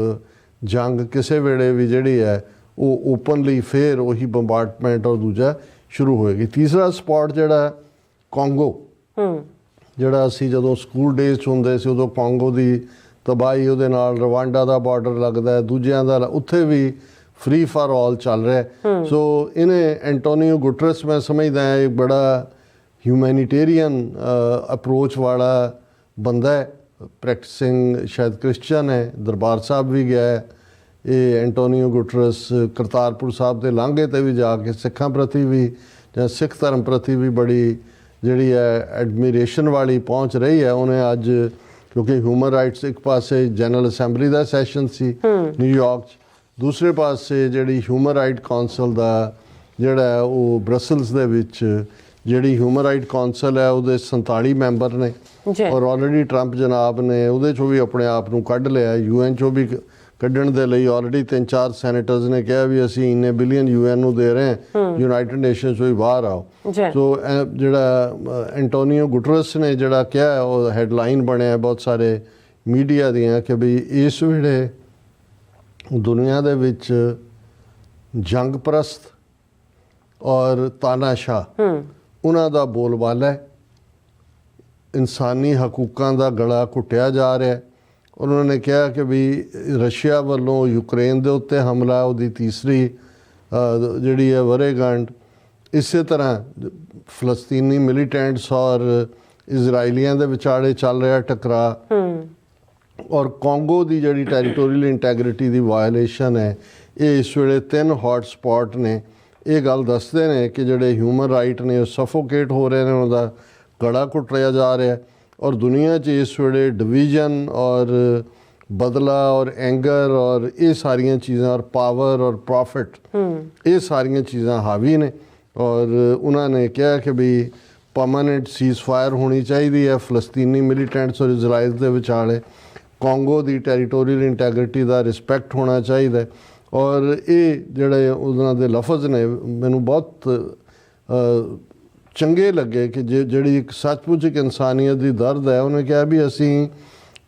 ਜੰਗ ਕਿਸੇ ਵੇਲੇ ਵੀ ਜਿਹੜੀ ਹੈ ਉਹ ਓਪਨਲੀ ਫੇਰ ਉਹੀ ਬੰਬਾਰਡਮੈਂਟ ਔਰ ਦੂਜਾ ਸ਼ੁਰੂ ਹੋਏਗੀ। ਤੀਸਰਾ ਸਪੌਟ ਜਿਹੜਾ ਕੋਂਗੋ, ਜਿਹੜਾ ਅਸੀਂ ਜਦੋਂ ਸਕੂਲ ਡੇਜ਼ 'ਚ ਹੁੰਦੇ ਸੀ ਉਦੋਂ ਕੋਂਗੋ ਦੀ ਤਬਾਹੀ, ਉਹਦੇ ਨਾਲ ਰਵਾਂਡਾ ਦਾ ਬਾਰਡਰ ਲੱਗਦਾ, ਦੂਜਿਆਂ ਦਾ ਉੱਥੇ ਵੀ ਫ੍ਰੀ ਫਾਰ ਆਲ ਚੱਲ ਰਿਹਾ। ਸੋ ਇਹਨੇ ਐਂਟੋਨੀਓ ਗੁਟਰਸ ਮੈਂ ਸਮਝਦਾ ਇੱਕ ਬੜਾ ਹਿਊਮੈਨੀਟੇਰੀਅਨ ਅਪਰੋਚ ਵਾਲਾ ਬੰਦਾ ਹੈ, ਪ੍ਰੈਕਟਿਸਿੰਗ ਸ਼ਾਇਦ ਕ੍ਰਿਸਚਨ ਹੈ, ਦਰਬਾਰ ਸਾਹਿਬ ਵੀ ਗਿਆ ਹੈ ਇਹ ਐਂਟੋਨੀਓ ਗੁਟਰਸ। ਕਰਤਾਰਪੁਰ ਸਾਹਿਬ ਦੇ ਲਾਂਘੇ 'ਤੇ ਵੀ ਜਾ ਕੇ ਸਿੱਖਾਂ ਪ੍ਰਤੀ ਵੀ ਜਾਂ ਸਿੱਖ ਧਰਮ ਪ੍ਰਤੀ ਵੀ ਬੜੀ ਜਿਹੜੀ ਹੈ ਐਡਮੀਰੇਸ਼ਨ ਵਾਲੀ ਪਹੁੰਚ ਰਹੀ ਹੈ। ਉਹਨੇ ਅੱਜ ਕਿਉਂਕਿ ਹਿਊਮਨ ਰਾਈਟਸ ਇੱਕ ਪਾਸੇ ਜਨਰਲ ਅਸੈਂਬਲੀ ਦਾ ਸੈਸ਼ਨ ਸੀ ਨਿਊਯਾਰਕ 'ਚ, ਦੂਸਰੇ ਪਾਸੇ ਜਿਹੜੀ ਹਿਊਮਨ ਰਾਈਟ ਕੌਂਸਲ ਦਾ ਜਿਹੜਾ ਉਹ ਬਰਸਲਸ ਦੇ ਵਿੱਚ ਜਿਹੜੀ ਹਿਊਮਨ ਰਾਈਟ ਕੌਂਸਲ ਹੈ ਉਹਦੇ 47 ਮੈਂਬਰ ਨੇ ਔਰ ਆਲਰੇਡੀ ਟਰੰਪ ਜਨਾਬ ਨੇ ਉਹਦੇ 'ਚੋਂ ਵੀ ਆਪਣੇ ਆਪ ਨੂੰ ਕੱਢ ਲਿਆ। UN 'ਚੋਂ ਵੀ ਕੱਢਣ ਦੇ ਲਈ ਆਲਰੇਡੀ 3-4 ਸੈਨੇਟਰਸ ਨੇ ਕਿਹਾ ਵੀ ਅਸੀਂ ਇੰਨੇ ਬਿਲੀਅਨ UN ਨੂੰ ਦੇ ਰਹੇ ਹਾਂ, ਯੂਨਾਈਟਿਡ ਨੇਸ਼ਨਸ ਤੋਂ ਹੀ ਬਾਹਰ ਆਓ। ਸੋ ਜਿਹੜਾ ਐਂਟੋਨੀਓ ਗੁਟਰਸ ਨੇ ਜਿਹੜਾ ਕਿਹਾ ਉਹ ਹੈਡਲਾਈਨ ਬਣਿਆ ਬਹੁਤ ਸਾਰੇ ਮੀਡੀਆ ਦੀਆਂ ਕਿ ਵੀ ਇਸ ਵੇਲੇ ਦੁਨੀਆ ਦੇ ਵਿੱਚ ਜੰਗ ਪ੍ਰਸਤ ਔਰ ਤਾਨਾਸ਼ਾਹ ਉਹਨਾਂ ਦਾ ਬੋਲਬਾਲਾ ਹੈ, ਇਨਸਾਨੀ ਹਕੂਕਾਂ ਦਾ ਗਲਾ ਘੁੱਟਿਆ ਜਾ ਰਿਹਾ। ਉਹਨਾਂ ਨੇ ਕਿਹਾ ਕਿ ਵੀ ਰਸ਼ੀਆ ਵੱਲੋਂ ਯੂਕਰੇਨ ਦੇ ਉੱਤੇ ਹਮਲਾ ਉਹਦੀ ਤੀਸਰੀ ਜਿਹੜੀ ਹੈ ਵਰ੍ਹੇਗੰਢ, ਇਸੇ ਤਰ੍ਹਾਂ ਫਲਸਤੀਨੀ ਮਿਲੀਟੈਂਟਸ ਔਰ ਇਜ਼ਰਾਈਲੀਆਂ ਦੇ ਵਿਚਾਲੇ ਚੱਲ ਰਿਹਾ ਟਕਰਾਅ ਔਰ ਕੋਂਗੋ ਦੀ ਜਿਹੜੀ ਟੈਰੀਟੋਰੀਅਲ ਇੰਟੈਗ੍ਰਿਟੀ ਦੀ ਵਾਇਲੇਸ਼ਨ ਹੈ, ਇਹ ਇਸ ਵੇਲੇ 3 ਹੌਟ ਸਪੌਟ ਨੇ। ਇਹ ਗੱਲ ਦੱਸਦੇ ਨੇ ਕਿ ਜਿਹੜੇ ਹਿਊਮਨ ਰਾਈਟ ਨੇ ਉਹ ਸਫੋਕੇਟ ਹੋ ਰਹੇ ਨੇ, ਉਹਨਾਂ ਦਾ ਗਲਾ ਘੁੱਟਿਆ ਜਾ ਰਿਹਾ ਔਰ ਦੁਨੀਆ 'ਚ ਇਸ ਵੇਲੇ ਡਿਵੀਜ਼ਨ ਔਰ ਬਦਲਾ ਔਰ ਐਂਗਰ ਔਰ ਇਹ ਸਾਰੀਆਂ ਚੀਜ਼ਾਂ ਔਰ ਪਾਵਰ ਔਰ ਪ੍ਰੋਫਿਟ ਇਹ ਸਾਰੀਆਂ ਚੀਜ਼ਾਂ ਹਾਵੀ ਨੇ। ਔਰ ਉਹਨਾਂ ਨੇ ਕਿਹਾ ਕਿ ਵੀ ਪਰਮਾਨੈਂਟ ਸੀਜ਼ ਫਾਇਰ ਹੋਣੀ ਚਾਹੀਦੀ ਹੈ ਫਲਸਤੀਨੀ ਮਿਲੀਟੈਂਟਸ ਔਰ ਇਜ਼ਰਾਈਲ ਦੇ ਵਿਚਾਲੇ, ਕੋਂਗੋ ਦੀ ਟੈਰੀਟੋਰੀਅਲ ਇੰਟੈਗ੍ਰਿਟੀ ਦਾ ਰਿਸਪੈਕਟ ਹੋਣਾ ਚਾਹੀਦਾ ਔਰ ਇਹ ਜਿਹੜੇ ਉਹਨਾਂ ਦੇ ਲਫ਼ਜ਼ ਨੇ ਮੈਨੂੰ ਬਹੁਤ ਚੰਗੇ ਲੱਗੇ ਕਿ ਜਿਹੜੀ ਇੱਕ ਸੱਚਮੁੱਚ ਇੱਕ ਇਨਸਾਨੀਅਤ ਦੀ ਦਰਦ ਹੈ। ਉਹਨੇ ਕਿਹਾ ਵੀ ਅਸੀਂ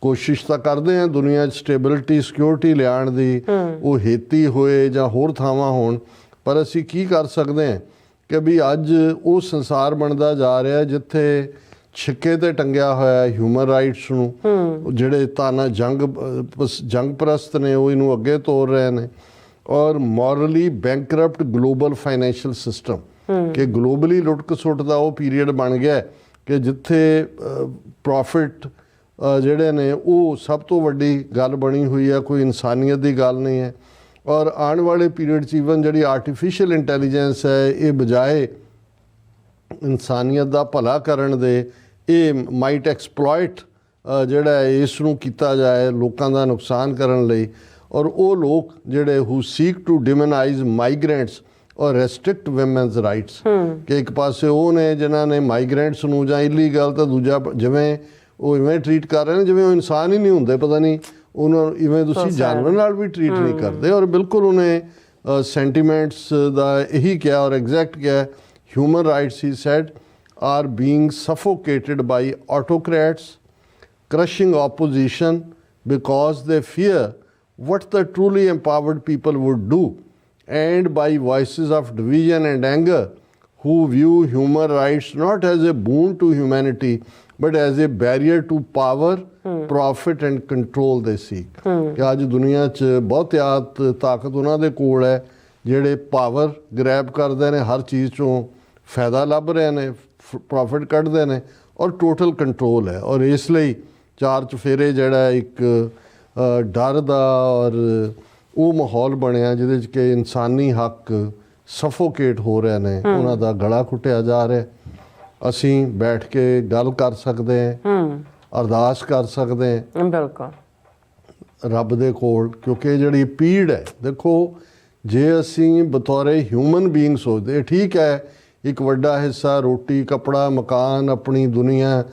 ਕੋਸ਼ਿਸ਼ ਤਾਂ ਕਰਦੇ ਹਾਂ ਦੁਨੀਆ 'ਚ ਸਟੇਬਿਲਿਟੀ ਸਿਕਿਉਰਿਟੀ ਲਿਆਉਣ ਦੀ, ਉਹ ਹੇਤੀ ਹੋਏ ਜਾਂ ਹੋਰ ਥਾਵਾਂ ਹੋਣ, ਪਰ ਅਸੀਂ ਕੀ ਕਰ ਸਕਦੇ ਹਾਂ ਕਿ ਵੀ ਅੱਜ ਉਹ ਸੰਸਾਰ ਬਣਦਾ ਜਾ ਰਿਹਾ ਜਿੱਥੇ ਛਿੱਕੇ 'ਤੇ ਟੰਗਿਆ ਹੋਇਆ ਹਿਊਮਨ ਰਾਈਟਸ ਨੂੰ ਜਿਹੜੇ ਤਾਨਾ ਜੰਗ ਪ੍ਰਸਤ ਨੇ ਉਹ ਇਹਨੂੰ ਅੱਗੇ ਤੋਰ ਰਹੇ ਨੇ ਔਰ morally bankrupt global financial system ਕਿ ਗਲੋਬਲੀ ਲੁੱਟ ਖਸੁੱਟ ਦਾ ਉਹ ਪੀਰੀਅਡ ਬਣ ਗਿਆ ਕਿ ਜਿੱਥੇ ਪ੍ਰੋਫਿਟ ਜਿਹੜੇ ਨੇ ਉਹ ਸਭ ਤੋਂ ਵੱਡੀ ਗੱਲ ਬਣੀ ਹੋਈ ਹੈ, ਕੋਈ ਇਨਸਾਨੀਅਤ ਦੀ ਗੱਲ ਨਹੀਂ ਹੈ। ਔਰ ਆਉਣ ਵਾਲੇ ਪੀਰੀਅਡ 'ਚ ਈਵਨ ਜਿਹੜੀ ਆਰਟੀਫਿਸ਼ੀਅਲ ਇੰਟੈਲੀਜੈਂਸ ਹੈ ਇਹ ਬਜਾਏ ਇਨਸਾਨੀਅਤ ਦਾ ਭਲਾ ਕਰਨ ਦੇ ਇਹ ਮਾਈਟ ਐਕਸਪਲੋਇਟ ਜਿਹੜਾ ਹੈ ਇਸ ਨੂੰ ਕੀਤਾ ਜਾਏ ਲੋਕਾਂ ਦਾ ਨੁਕਸਾਨ ਕਰਨ ਲਈ। ਔਰ ਉਹ ਲੋਕ ਜਿਹੜੇ ਹੂ ਸੀਕ ਟੂ ਡਿਮਨਾਈਜ਼ ਮਾਈਗ੍ਰੈਂਟਸ ਔਰ ਰੈਸਟ੍ਰਿਕਟ ਵੂਮਨਸ ਰਾਈਟਸ, ਕਿ ਇੱਕ ਪਾਸੇ ਉਹ ਨੇ ਜਿਨ੍ਹਾਂ ਨੇ ਮਾਈਗ੍ਰੈਂਟਸ ਨੂੰ ਜਾਂ ਇਲੀਗਲ, ਤਾਂ ਦੂਜਾ ਜਿਵੇਂ ਉਹ ਇਵੇਂ ਟਰੀਟ ਕਰ ਰਹੇ ਨੇ ਜਿਵੇਂ ਉਹ ਇਨਸਾਨ ਹੀ ਨਹੀਂ ਹੁੰਦੇ, ਪਤਾ ਨਹੀਂ ਉਹਨਾਂ ਨੂੰ ਇਵੇਂ ਤੁਸੀਂ ਜਾਨਵਰ ਨਾਲ ਵੀ ਟਰੀਟ ਨਹੀਂ ਕਰਦੇ। ਔਰ ਬਿਲਕੁਲ ਉਹਨੇ ਸੈਂਟੀਮੈਂਟਸ ਦਾ ਇਹੀ ਕਿਹਾ ਔਰ ਐਗਜ਼ੈਕਟ ਕਿਹਾ, human rights he said are being suffocated by autocrats crushing opposition because they fear what the truly empowered people would do, and by voices of division and anger who view human rights not as a boon to humanity but as a barrier to power, profit and control they seek। ਕਿ ਅੱਜ ਦੁਨੀਆ 'ਚ ਬਹੁਤ ਤਾਕਤ ਉਹਨਾਂ ਦੇ ਕੋਲ ਹੈ ਜਿਹੜੇ ਪਾਵਰ ਗ੍ਰੈਬ ਕਰਦੇ ਨੇ, ਹਰ ਚੀਜ਼ 'ਚੋਂ ਫਾਇਦਾ ਲੱਭ ਰਹੇ ਨੇ, ਪ੍ਰੋਫਿਟ ਕੱਢਦੇ ਨੇ ਔਰ ਟੋਟਲ ਕੰਟਰੋਲ ਹੈ। ਔਰ ਇਸ ਲਈ ਚਾਰ ਚੁਫੇਰੇ ਜਿਹੜਾ ਇੱਕ ਡਰ ਦਾ ਔਰ ਉਹ ਮਾਹੌਲ ਬਣਿਆ ਜਿਹਦੇ 'ਚ ਕਿ ਇਨਸਾਨੀ ਹੱਕ ਸਫੋਕੇਟ ਹੋ ਰਹੇ ਨੇ, ਉਹਨਾਂ ਦਾ ਗਲਾ ਘੁੱਟਿਆ ਜਾ ਰਿਹਾ। ਅਸੀਂ ਬੈਠ ਕੇ ਗੱਲ ਕਰ ਸਕਦੇ ਹਾਂ, ਅਰਦਾਸ ਕਰ ਸਕਦੇ ਹਾਂ ਬਿਲਕੁਲ ਰੱਬ ਦੇ ਕੋਲ, ਕਿਉਂਕਿ ਜਿਹੜੀ ਪੀੜ ਹੈ, ਦੇਖੋ ਜੇ ਅਸੀਂ ਬਤੌਰੇ ਹਿਊਮਨ ਬੀਇੰਗ ਸੋਚਦੇ, ਠੀਕ ਹੈ ਇੱਕ ਵੱਡਾ ਹਿੱਸਾ ਰੋਟੀ ਕੱਪੜਾ ਮਕਾਨ ਆਪਣੀ ਦੁਨੀਆ,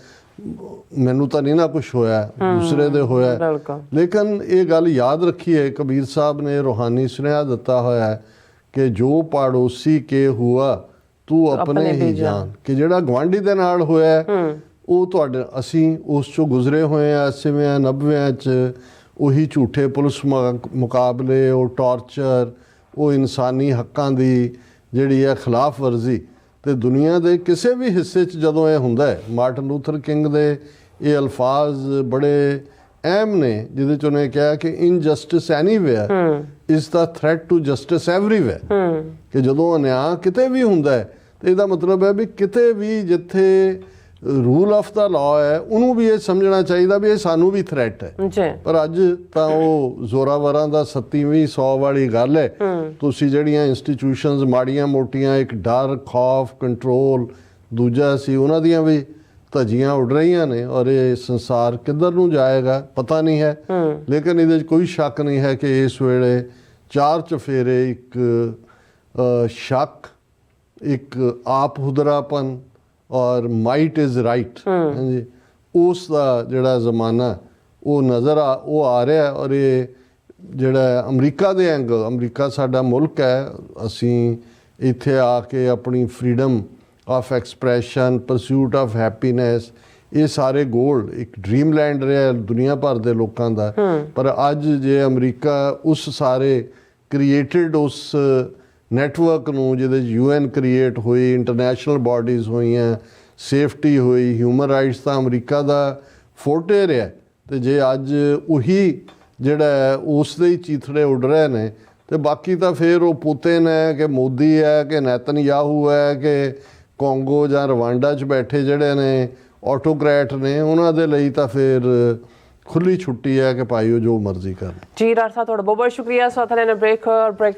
ਮੈਨੂੰ ਤਾਂ ਨਹੀਂ ਨਾ ਕੁਛ ਹੋਇਆ, ਦੂਸਰੇ ਦੇ ਹੋਇਆ, ਲੇਕਿਨ ਇਹ ਗੱਲ ਯਾਦ ਰੱਖੀਏ ਕਬੀਰ ਸਾਹਿਬ ਨੇ ਰੂਹਾਨੀ ਸੁਨੇਹਾ ਦਿੱਤਾ ਹੋਇਆ ਕਿ ਜੋ ਪੜੋਸੀ ਕੇ ਹੁਆ ਤੂੰ ਆਪਣੇ ਹੀ ਜਾਣ, ਕਿ ਜਿਹੜਾ ਗੁਆਂਢੀ ਦੇ ਨਾਲ ਹੋਇਆ ਉਹ ਤੁਹਾਡੇ, ਅਸੀਂ ਉਸ ਚੋਂ ਗੁਜ਼ਰੇ ਹੋਏ ਆ 80ਵਿਆਂ 90ਵਿਆਂ 'ਚ, ਉਹੀ ਝੂਠੇ ਪੁਲਿਸ ਮੁਕਾਬਲੇ, ਉਹ ਟਾਰਚਰ, ਉਹ ਇਨਸਾਨੀ ਹੱਕਾਂ ਦੀ ਜਿਹੜੀ ਹੈ ਖਿਲਾਫ ਵਰਜ਼ੀ। ਤੇ ਦੁਨੀਆ ਦੇ ਕਿਸੇ ਵੀ ਹਿੱਸੇ 'ਚ ਜਦੋਂ ਇਹ ਹੁੰਦਾ ਹੈ, ਮਾਰਟਨ ਲੂਥਰ ਕਿੰਗ ਦੇ ਇਹ ਅਲਫਾਜ਼ ਬੜੇ ਅਹਿਮ ਨੇ ਜਿਹਦੇ 'ਚ ਉਹਨੇ ਕਿਹਾ ਕਿ injustice anywhere is the threat to justice everywhere, ਕਿ ਜਦੋਂ ਅਨਿਆਂ ਕਿਤੇ ਵੀ ਹੁੰਦਾ ਹੈ ਤੇ ਇਹਦਾ ਮਤਲਬ ਹੈ ਵੀ ਕਿਤੇ ਵੀ ਜਿੱਥੇ ਰੂਲ ਆਫ ਦਾ ਲਾਅ ਹੈ ਉਹਨੂੰ ਵੀ ਇਹ ਸਮਝਣਾ ਚਾਹੀਦਾ ਵੀ ਇਹ ਸਾਨੂੰ ਵੀ ਥ੍ਰੈਟ ਹੈ। ਪਰ ਅੱਜ ਤਾਂ ਉਹ ਜ਼ੋਰਾਵਰਾਂ ਦਾ 27ਵੀਂ 100 ਵਾਲੀ ਗੱਲ ਹੈ। ਤੁਸੀਂ ਜਿਹੜੀਆਂ ਇੰਸਟੀਟਿਊਸ਼ਨਸ ਮਾੜੀਆਂ ਮੋਟੀਆਂ ਇੱਕ ਡਰ ਖੌਫ ਕੰਟਰੋਲ ਦੂਜਾ ਸੀ, ਉਹਨਾਂ ਦੀਆਂ ਵੀ ਧੱਜੀਆਂ ਉੱਡ ਰਹੀਆਂ ਨੇ ਔਰ ਇਹ ਸੰਸਾਰ ਕਿੱਧਰ ਨੂੰ ਜਾਏਗਾ ਪਤਾ ਨਹੀਂ ਹੈ। ਲੇਕਿਨ ਇਹਦੇ 'ਚ ਕੋਈ ਸ਼ੱਕ ਨਹੀਂ ਹੈ ਕਿ ਇਸ ਵੇਲੇ ਚਾਰ ਚਫੇਰੇ, ਇੱਕ ਸ਼ੱਕ, ਇੱਕ ਆਪ ਹੁਦਰਾਪਨ ਔਰ ਮਾਈਟ ਇਜ਼ ਰਾਈਟ, ਹਾਂਜੀ ਉਸ ਦਾ ਜਿਹੜਾ ਜ਼ਮਾਨਾ ਉਹ ਨਜ਼ਰ ਆ ਰਿਹਾ। ਔਰ ਇਹ ਜਿਹੜਾ ਅਮਰੀਕਾ ਦੇ ਐਂਗਲ, ਅਮਰੀਕਾ ਸਾਡਾ ਮੁਲਕ ਹੈ, ਅਸੀਂ ਇੱਥੇ ਆ ਕੇ ਆਪਣੀ freedom of expression, pursuit of happiness, ਇਹ ਸਾਰੇ ਗੋਲ ਇੱਕ ਡ੍ਰੀਮ ਲੈਂਡ ਰਿਹਾ ਦੁਨੀਆ ਭਰ ਦੇ ਲੋਕਾਂ ਦਾ। ਪਰ ਅੱਜ ਜੇ ਅਮਰੀਕਾ ਉਸ ਸਾਰੇ ਕ੍ਰੀਏਟਡ ਉਸ ਨੈਟਵਰਕ ਨੂੰ ਜਿਹਦੇ 'ਚ UN ਕ੍ਰੀਏਟ ਹੋਈ, ਇੰਟਰਨੈਸ਼ਨਲ ਬਾਡੀਜ਼ ਹੋਈਆਂ, ਸੇਫਟੀ ਹੋਈ, ਹਿਊਮਨ ਰਾਈਟਸ ਤਾਂ ਅਮਰੀਕਾ ਦਾ ਫੋਰਟੇ ਰਿਹਾ। ਤੇ ਜੇ ਅੱਜ ਉਹੀ ਜਿਹੜਾ ਹੈ ਉਸ ਦੇ ਹੀ ਚੀਥੜੇ ਉੱਡ ਰਹੇ ਨੇ ਤੇ ਬਾਕੀ ਤਾਂ ਫਿਰ ਉਹ ਪੁਤਿਨ ਹੈ ਕਿ ਮੋਦੀ ਹੈ ਕਿ ਨੈਤਨਯਾਹੂ ਹੈ ਕਿ ਕੋਂਗੋ ਜਾਂ ਰਵਾਂਡਾ 'ਚ ਬੈਠੇ ਜਿਹੜੇ ਨੇ ਆਟੋਕ੍ਰੈਟ ਨੇ, ਉਹਨਾਂ ਦੇ ਲਈ ਤਾਂ ਫਿਰ ਖੁੱਲੀ ਛੁੱਟੀ ਹੈ ਕਿ ਭਾਈ ਉਹ ਜੋ ਮਰਜ਼ੀ ਕਰਨ। ਜੀ ਡਾਕਟਰ ਸਾਹਿਬ ਤੁਹਾਡਾ ਬਹੁਤ ਬਹੁਤ ਸ਼ੁਕਰੀਆ। ਸੋ ਥਲੇ ਨੇ ਬ੍ਰੇਕ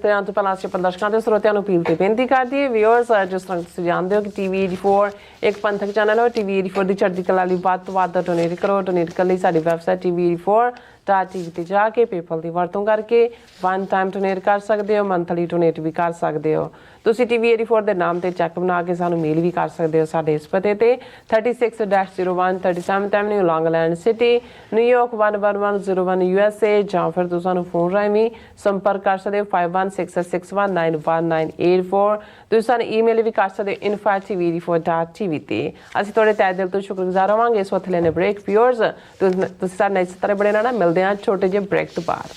ਤੇ ਆਉਣ ਤੋਂ ਪਹਿਲਾਂ ਅਸੀਂ ਦਰਸ਼ਕਾਂ ਦੇ ਸਰੋਤਿਆਂ ਨੂੰ ਅਪੀਲ ਤੇ ਬੇਨਤੀ ਕਰਦੀ ਹੈ, ਵਿਊਅਰਸ ਜਿਸ ਤਰ੍ਹਾਂ ਤੁਸੀਂ ਜਾਣਦੇ ਹੋ ਕਿ TV 84 ਇੱਕ ਪੰਥਕ ਚੈਨਲ ਹੈ। TV 84 ਦੀ ਚੜ੍ਹਦੀ ਕਲਾ ਲਈ ਵੱਧ ਤੋਂ ਵੱਧ ਡੋਨੇਟ ਕਰੋ। ਡੋਨੇਟ ਕਰਨ ਲਈ ਸਾਡੀ ਵੈਬਸਾਈਟ TV84.tv ਤੇ ਜਾ ਕੇ ਪੇਪਲ ਦੀ ਵਰਤੋਂ ਕਰਕੇ ਵਨ ਟਾਈਮ ਡੋਨੇਟ ਕਰ ਸਕਦੇ ਹੋ, ਮੰਥਲੀ ਡੋਨੇਟ ਵੀ ਕਰ ਸਕਦੇ ਹੋ। ਤੁਸੀਂ TV 84 ਦੇ ਨਾਮ ਤੇ ਚੈੱਕ ਬਣਾ ਕੇ ਸਾਨੂੰ ਮੇਲ ਵੀ ਕਰ ਸਕਦੇ ਹੋ ਸਾਡੇ ਇਸ ਪਤੇ ਤੇ 36-01 37th Avenue, Long Island City, New York 11101 USA, ਜਾਂ ਫਿਰ ਤੁਸੀਂ ਸਾਨੂੰ ਫੋਨ ਰਾਹੀਂ ਵੀ ਸੰਪਰਕ ਕਰ ਸਕਦੇ ਹੋ 5166619184। ਤੁਸੀਂ ਸਾਨੂੰ ਈਮੇਲ ਵੀ ਕਰ ਸਕਦੇ ਹੋ info@tv84.tv ਤੇ। ਅਸੀਂ ਤੁਹਾਡੇ ਤਹਿ ਦਿਲ ਤੋਂ ਸ਼ੁਕਰਗੁਜ਼ਾਰ ਹੋਵਾਂਗੇ। ਇਸ ਵਕਤ ਲੈਣੇ ਬ੍ਰੇਕ। ਵਿਊਅਰਸ ਤੁਸੀਂ ਸਾਡੇ ਨਾਲ ਇਸ ਤਰ੍ਹਾਂ ਬਣੇ ਰਹਿਣਾ। ਮਿਲਦੇ ਹਾਂ ਛੋਟੇ ਜਿਹੇ ਬ੍ਰੇਕ ਤੋਂ ਬਾਅਦ।